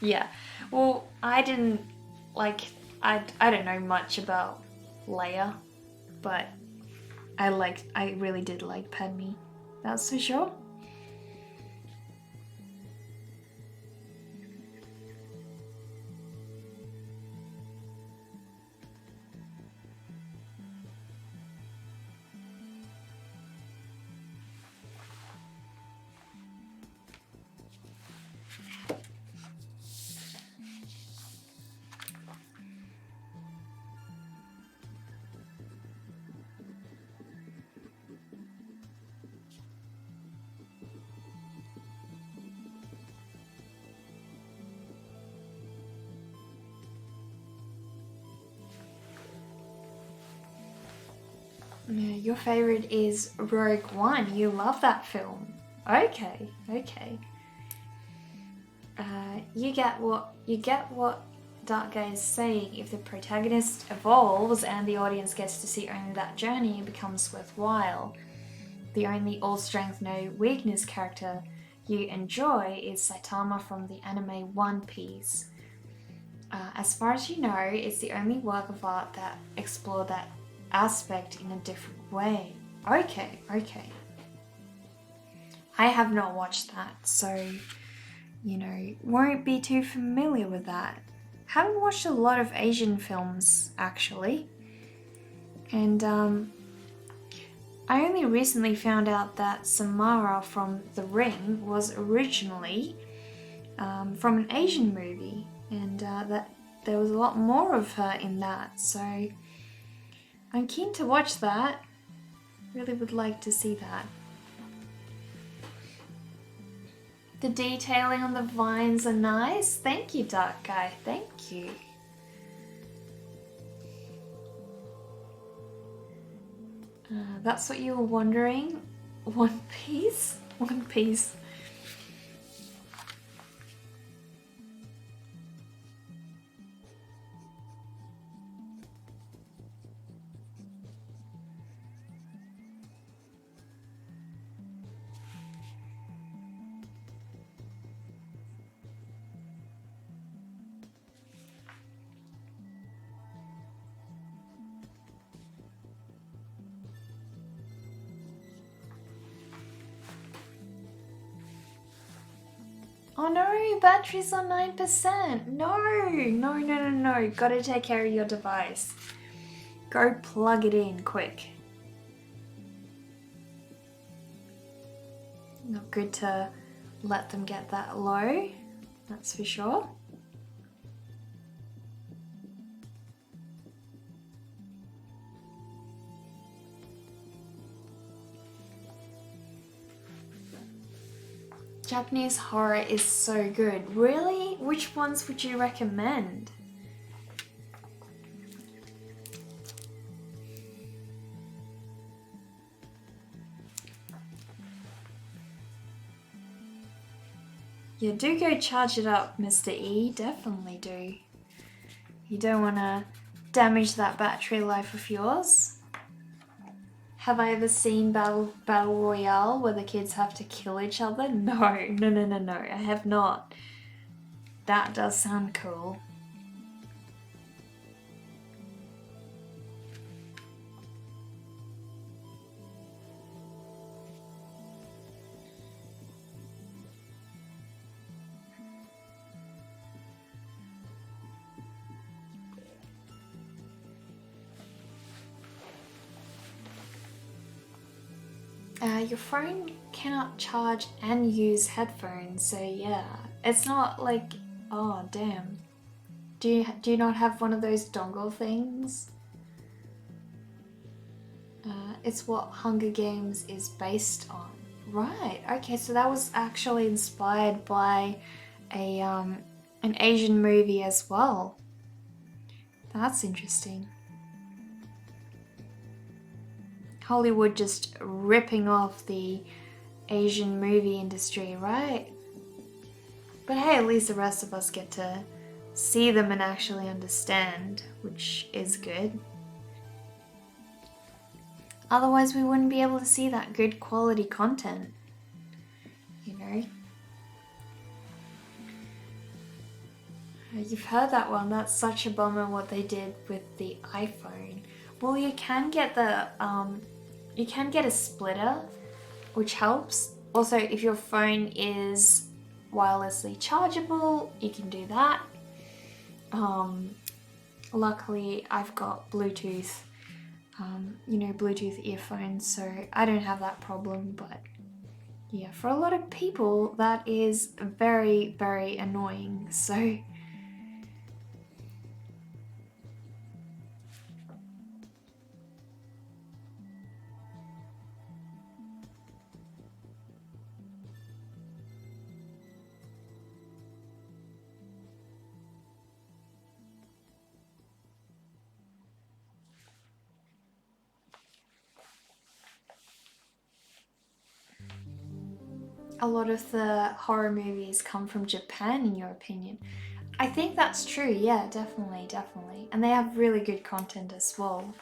yeah. Well, I didn't, like, I don't know much about Leia, but I really did like Padme. That's for sure. Yeah, your favorite is Rogue One. You love that film. Okay, okay. You get what Dark Guy is saying. If the protagonist evolves and the audience gets to see only that journey, it becomes worthwhile. The only all-strength, no weakness character you enjoy is Saitama from the anime One Piece. As far as you know, it's the only work of art that explore that aspect in a different way. Okay, okay. I have not watched that, so, you know, won't be too familiar with that. Haven't watched a lot of Asian films, actually. And, I only recently found out that Samara from The Ring was originally from an Asian movie, and that there was a lot more of her in that, so I'm keen to watch that. Really would like to see that. The detailing on the vines are nice. Thank you, Dark Guy. Thank you. That's what you were wondering? One Piece? One Piece. Oh no, battery's on 9%. No. Gotta take care of your device. Go plug it in quick. Not good to let them get that low, that's for sure. Japanese horror is so good. Really? Which ones would you recommend? Yeah, do go charge it up, Mr. E. Definitely do. You don't want to damage that battery life of yours. Have I ever seen Battle Royale where the kids have to kill each other? No, I have not. That does sound cool. Your phone cannot charge and use headphones, so yeah. It's not like, oh damn. Do you not have one of those dongle things? It's what Hunger Games is based on. Right, okay, so that was actually inspired by an Asian movie as well. That's interesting. Hollywood just ripping off the Asian movie industry, right? But hey, at least the rest of us get to see them and actually understand, which is good. Otherwise, we wouldn't be able to see that good quality content, you know? You've heard that one. That's such a bummer what they did with the iPhone. Well, you can get a splitter, which helps. Also, if your phone is wirelessly chargeable, you can do that. Luckily, I've got Bluetooth, Bluetooth earphones, so I don't have that problem. But yeah, for a lot of people, that is very, very annoying. So. A lot of the horror movies come from Japan, in your opinion? I think that's true, yeah, definitely. And they have really good content as well.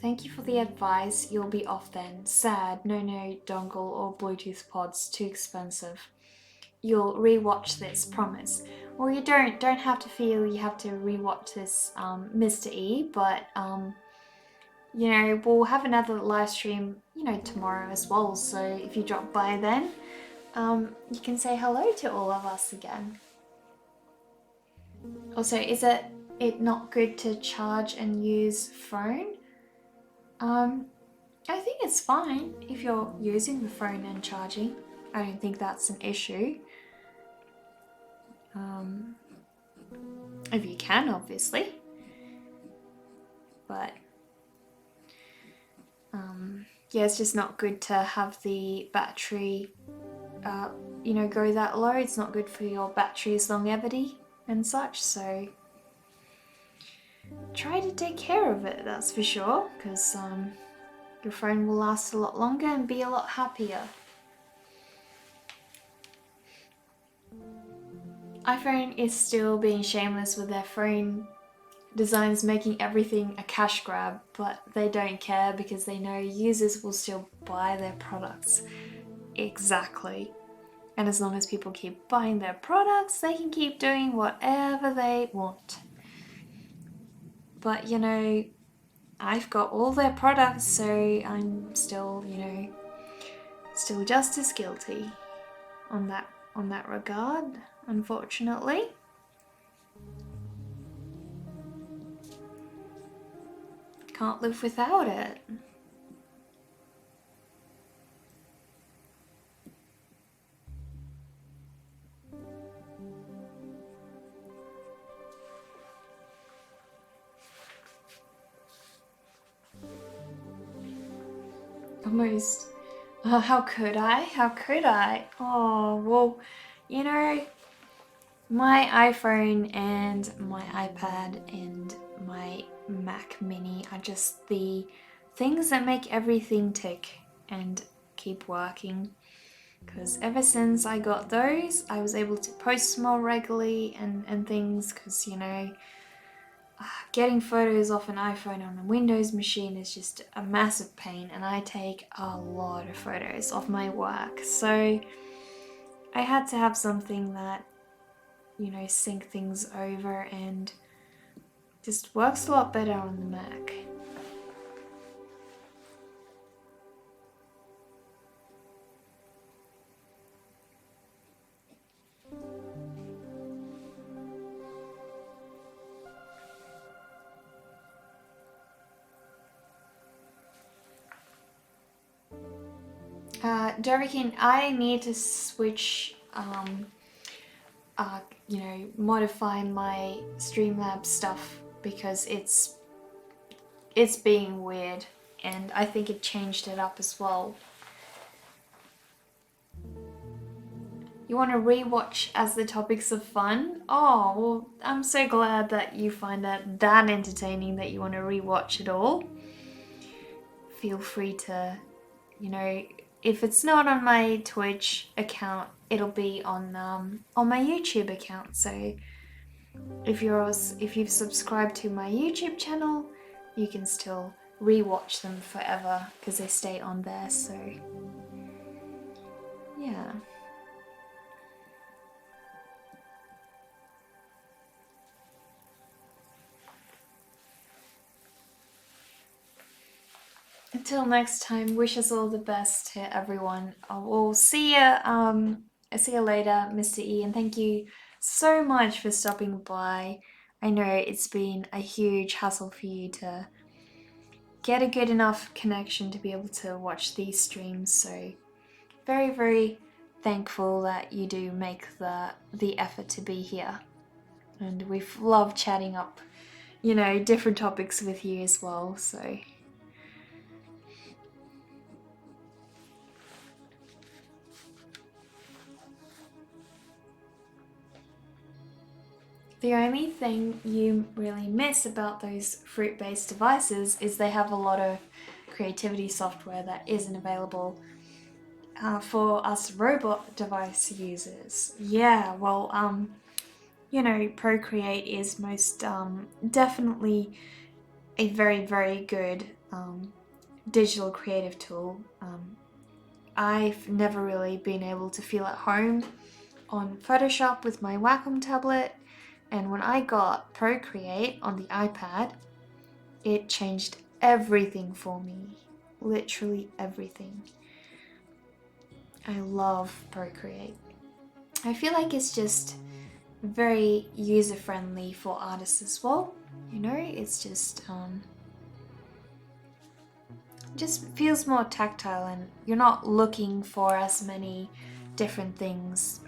Thank you for the advice. You'll be off then. Sad, no dongle or Bluetooth pods, too expensive. You'll rewatch this, promise. Well, you don't have to feel you have to rewatch this, Mr. E, but we'll have another live stream, tomorrow as well. So if you drop by then, you can say hello to all of us again. Also, is it not good to charge and use phone? I think it's fine if you're using the phone and charging. I don't think that's an issue. If you can, obviously. But yeah, it's just not good to have the battery go that low. It's not good for your battery's longevity and such, so try to take care of it, that's for sure, because your phone will last a lot longer and be a lot happier. iPhone is still being shameless with their phone designs, making everything a cash grab, but they don't care because they know users will still buy their products. Exactly. And as long as people keep buying their products, they can keep doing whatever they want. But I've got all their products, so I'm still, still just as guilty on that regard, unfortunately. Can't live without it. almost. How could I? How could I? Oh, well, you know, my iPhone and my iPad and my Mac Mini are just the things that make everything tick and keep working. Because ever since I got those, I was able to post more regularly and things, because, you know, getting photos off an iPhone on a Windows machine is just a massive pain, and I take a lot of photos of my work. So I had to have something that, you know, sync things over and just works a lot better on the Mac. Do you reckon I need to switch, you know, modify my Streamlabs stuff, because it's being weird, and I think it changed it up as well. You want to rewatch as the topics of fun? Oh, well, I'm so glad that you find that entertaining that you want to rewatch it all. Feel free to, you know, if it's not on my Twitch account, it'll be on my YouTube account. So if you've subscribed to my YouTube channel, you can still rewatch them forever because they stay on there. So yeah. Until next time, wish us all the best to everyone. We'll see you later, Mr. E, and thank you so much for stopping by. I know it's been a huge hassle for you to get a good enough connection to be able to watch these streams, so very, very thankful that you do make the effort to be here. And we've loved chatting up, you know, different topics with you as well, so the only thing you really miss about those fruit-based devices is they have a lot of creativity software that isn't available for us robot device users. Yeah, well, you know, Procreate is most definitely a very, very good digital creative tool. I've never really been able to feel at home on Photoshop with my Wacom tablet. And when I got Procreate on the iPad, it changed everything for me. Literally everything. I love Procreate. I feel like it's just very user-friendly for artists as well. You know, it's just feels more tactile, and you're not looking for as many different things.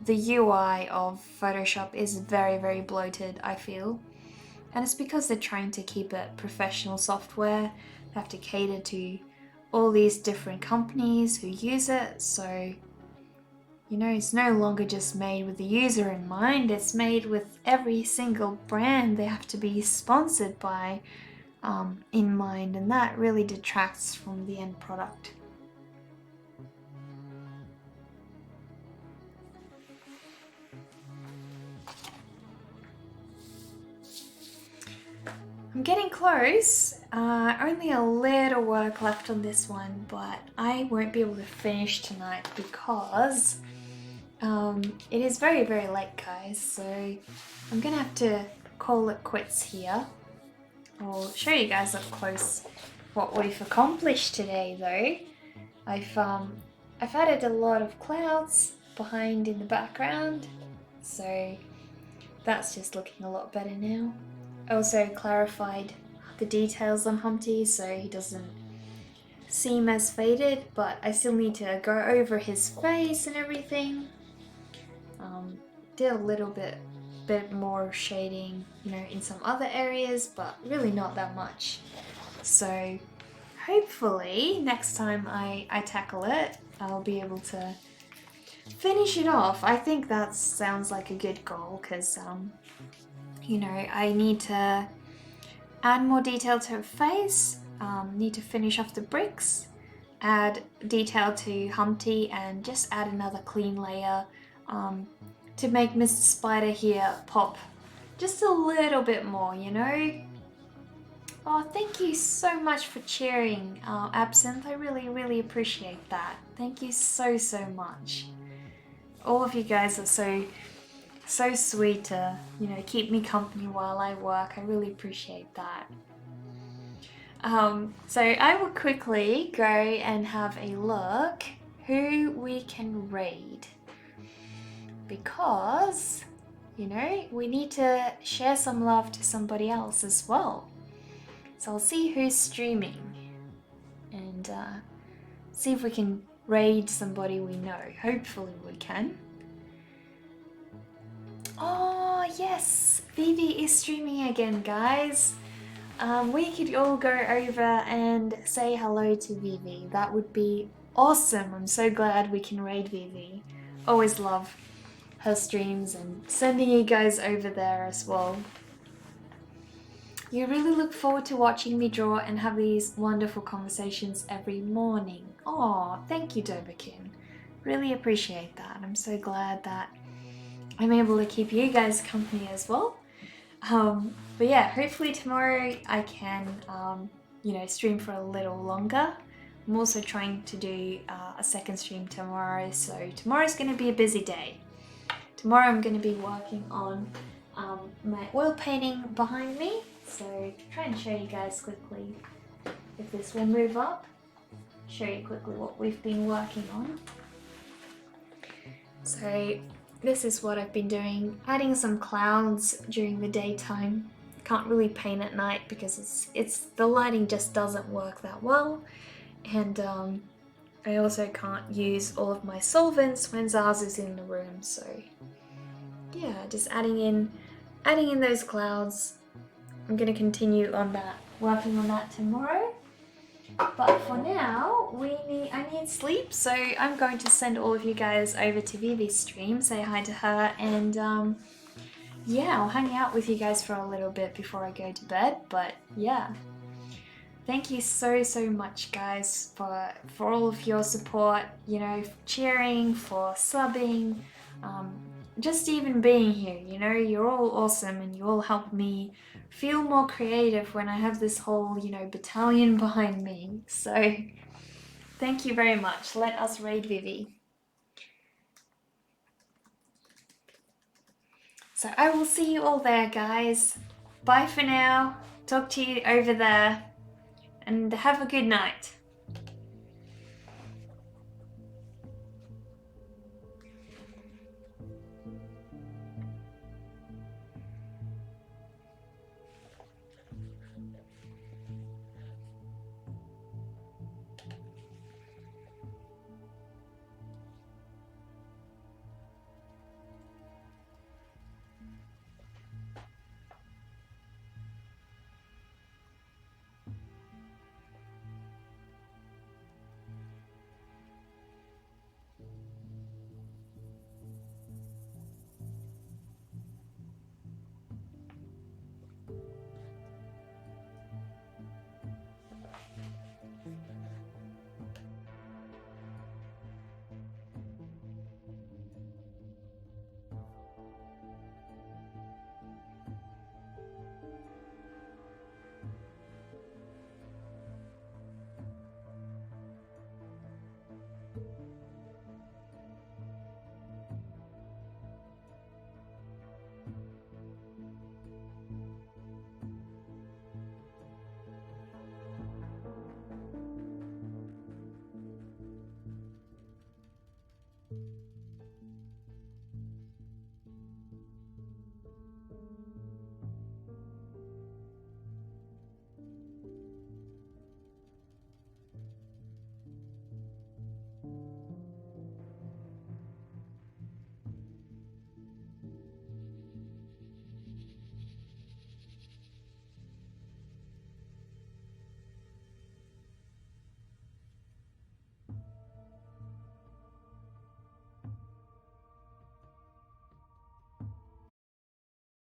The UI of Photoshop is very, very bloated, I feel. And it's because they're trying to keep it professional software. They have to cater to all these different companies who use it. So, you know, it's no longer just made with the user in mind. It's made with every single brand they have to be sponsored by in mind. And that really detracts from the end product. I'm getting close. Only a little work left on this one, but I won't be able to finish tonight because it is very, very late, guys. So I'm gonna have to call it quits here. I'll show you guys up close what we've accomplished today, though. I've added a lot of clouds behind in the background, so that's just looking a lot better now. Also clarified the details on Humpty so he doesn't seem as faded, but I still need to go over his face and everything. Did a little bit more shading, you know, in some other areas, but really not that much. So hopefully next time I tackle it, I'll be able to finish it off. I think that sounds like a good goal because, you know, I need to add more detail to her face, need to finish off the bricks, add detail to Humpty, and just add another clean layer to make Mr. Spider here pop just a little bit more, you know? Oh, thank you so much for cheering, Absinthe. I really, really appreciate that. Thank you so, so much. All of you guys are so sweet to, you know, keep me company while I work. I really appreciate that. So I will quickly go and have a look who we can raid. Because, you know, we need to share some love to somebody else as well. So I'll see who's streaming and see if we can raid somebody we know. Hopefully we can. Oh yes, Vivi is streaming again, guys. We could all go over and say hello to Vivi. That would be awesome. I'm so glad we can raid Vivi. Always love her streams and sending you guys over there as well. You really look forward to watching me draw and have these wonderful conversations every morning. Oh, thank you, Doberkin. Really appreciate that. I'm so glad that I'm able to keep you guys company as well. But yeah, hopefully tomorrow I can, you know, stream for a little longer. I'm also trying to do a second stream tomorrow, so tomorrow's going to be a busy day. Tomorrow I'm going to be working on my oil painting behind me. So try and show you guys quickly, if this will move up, show you quickly what we've been working on. So this is what I've been doing, adding some clouds during the daytime. Can't really paint at night because it's the lighting just doesn't work that well, and I also can't use all of my solvents when Zaz is in the room. So yeah, just adding in those clouds. I'm gonna continue on that, working on that tomorrow. But for now, I need sleep, so I'm going to send all of you guys over to Vivi's stream, say hi to her, and yeah, I'll hang out with you guys for a little bit before I go to bed. But yeah, thank you so much, guys, for all of your support, you know, cheering, for subbing, just even being here. You know, you're all awesome and you all help me feel more creative when I have this whole, you know, battalion behind me. So thank you very much. Let us raid Vivi. So I will see you all there, guys. Bye for now. Talk to you over there and have a good night.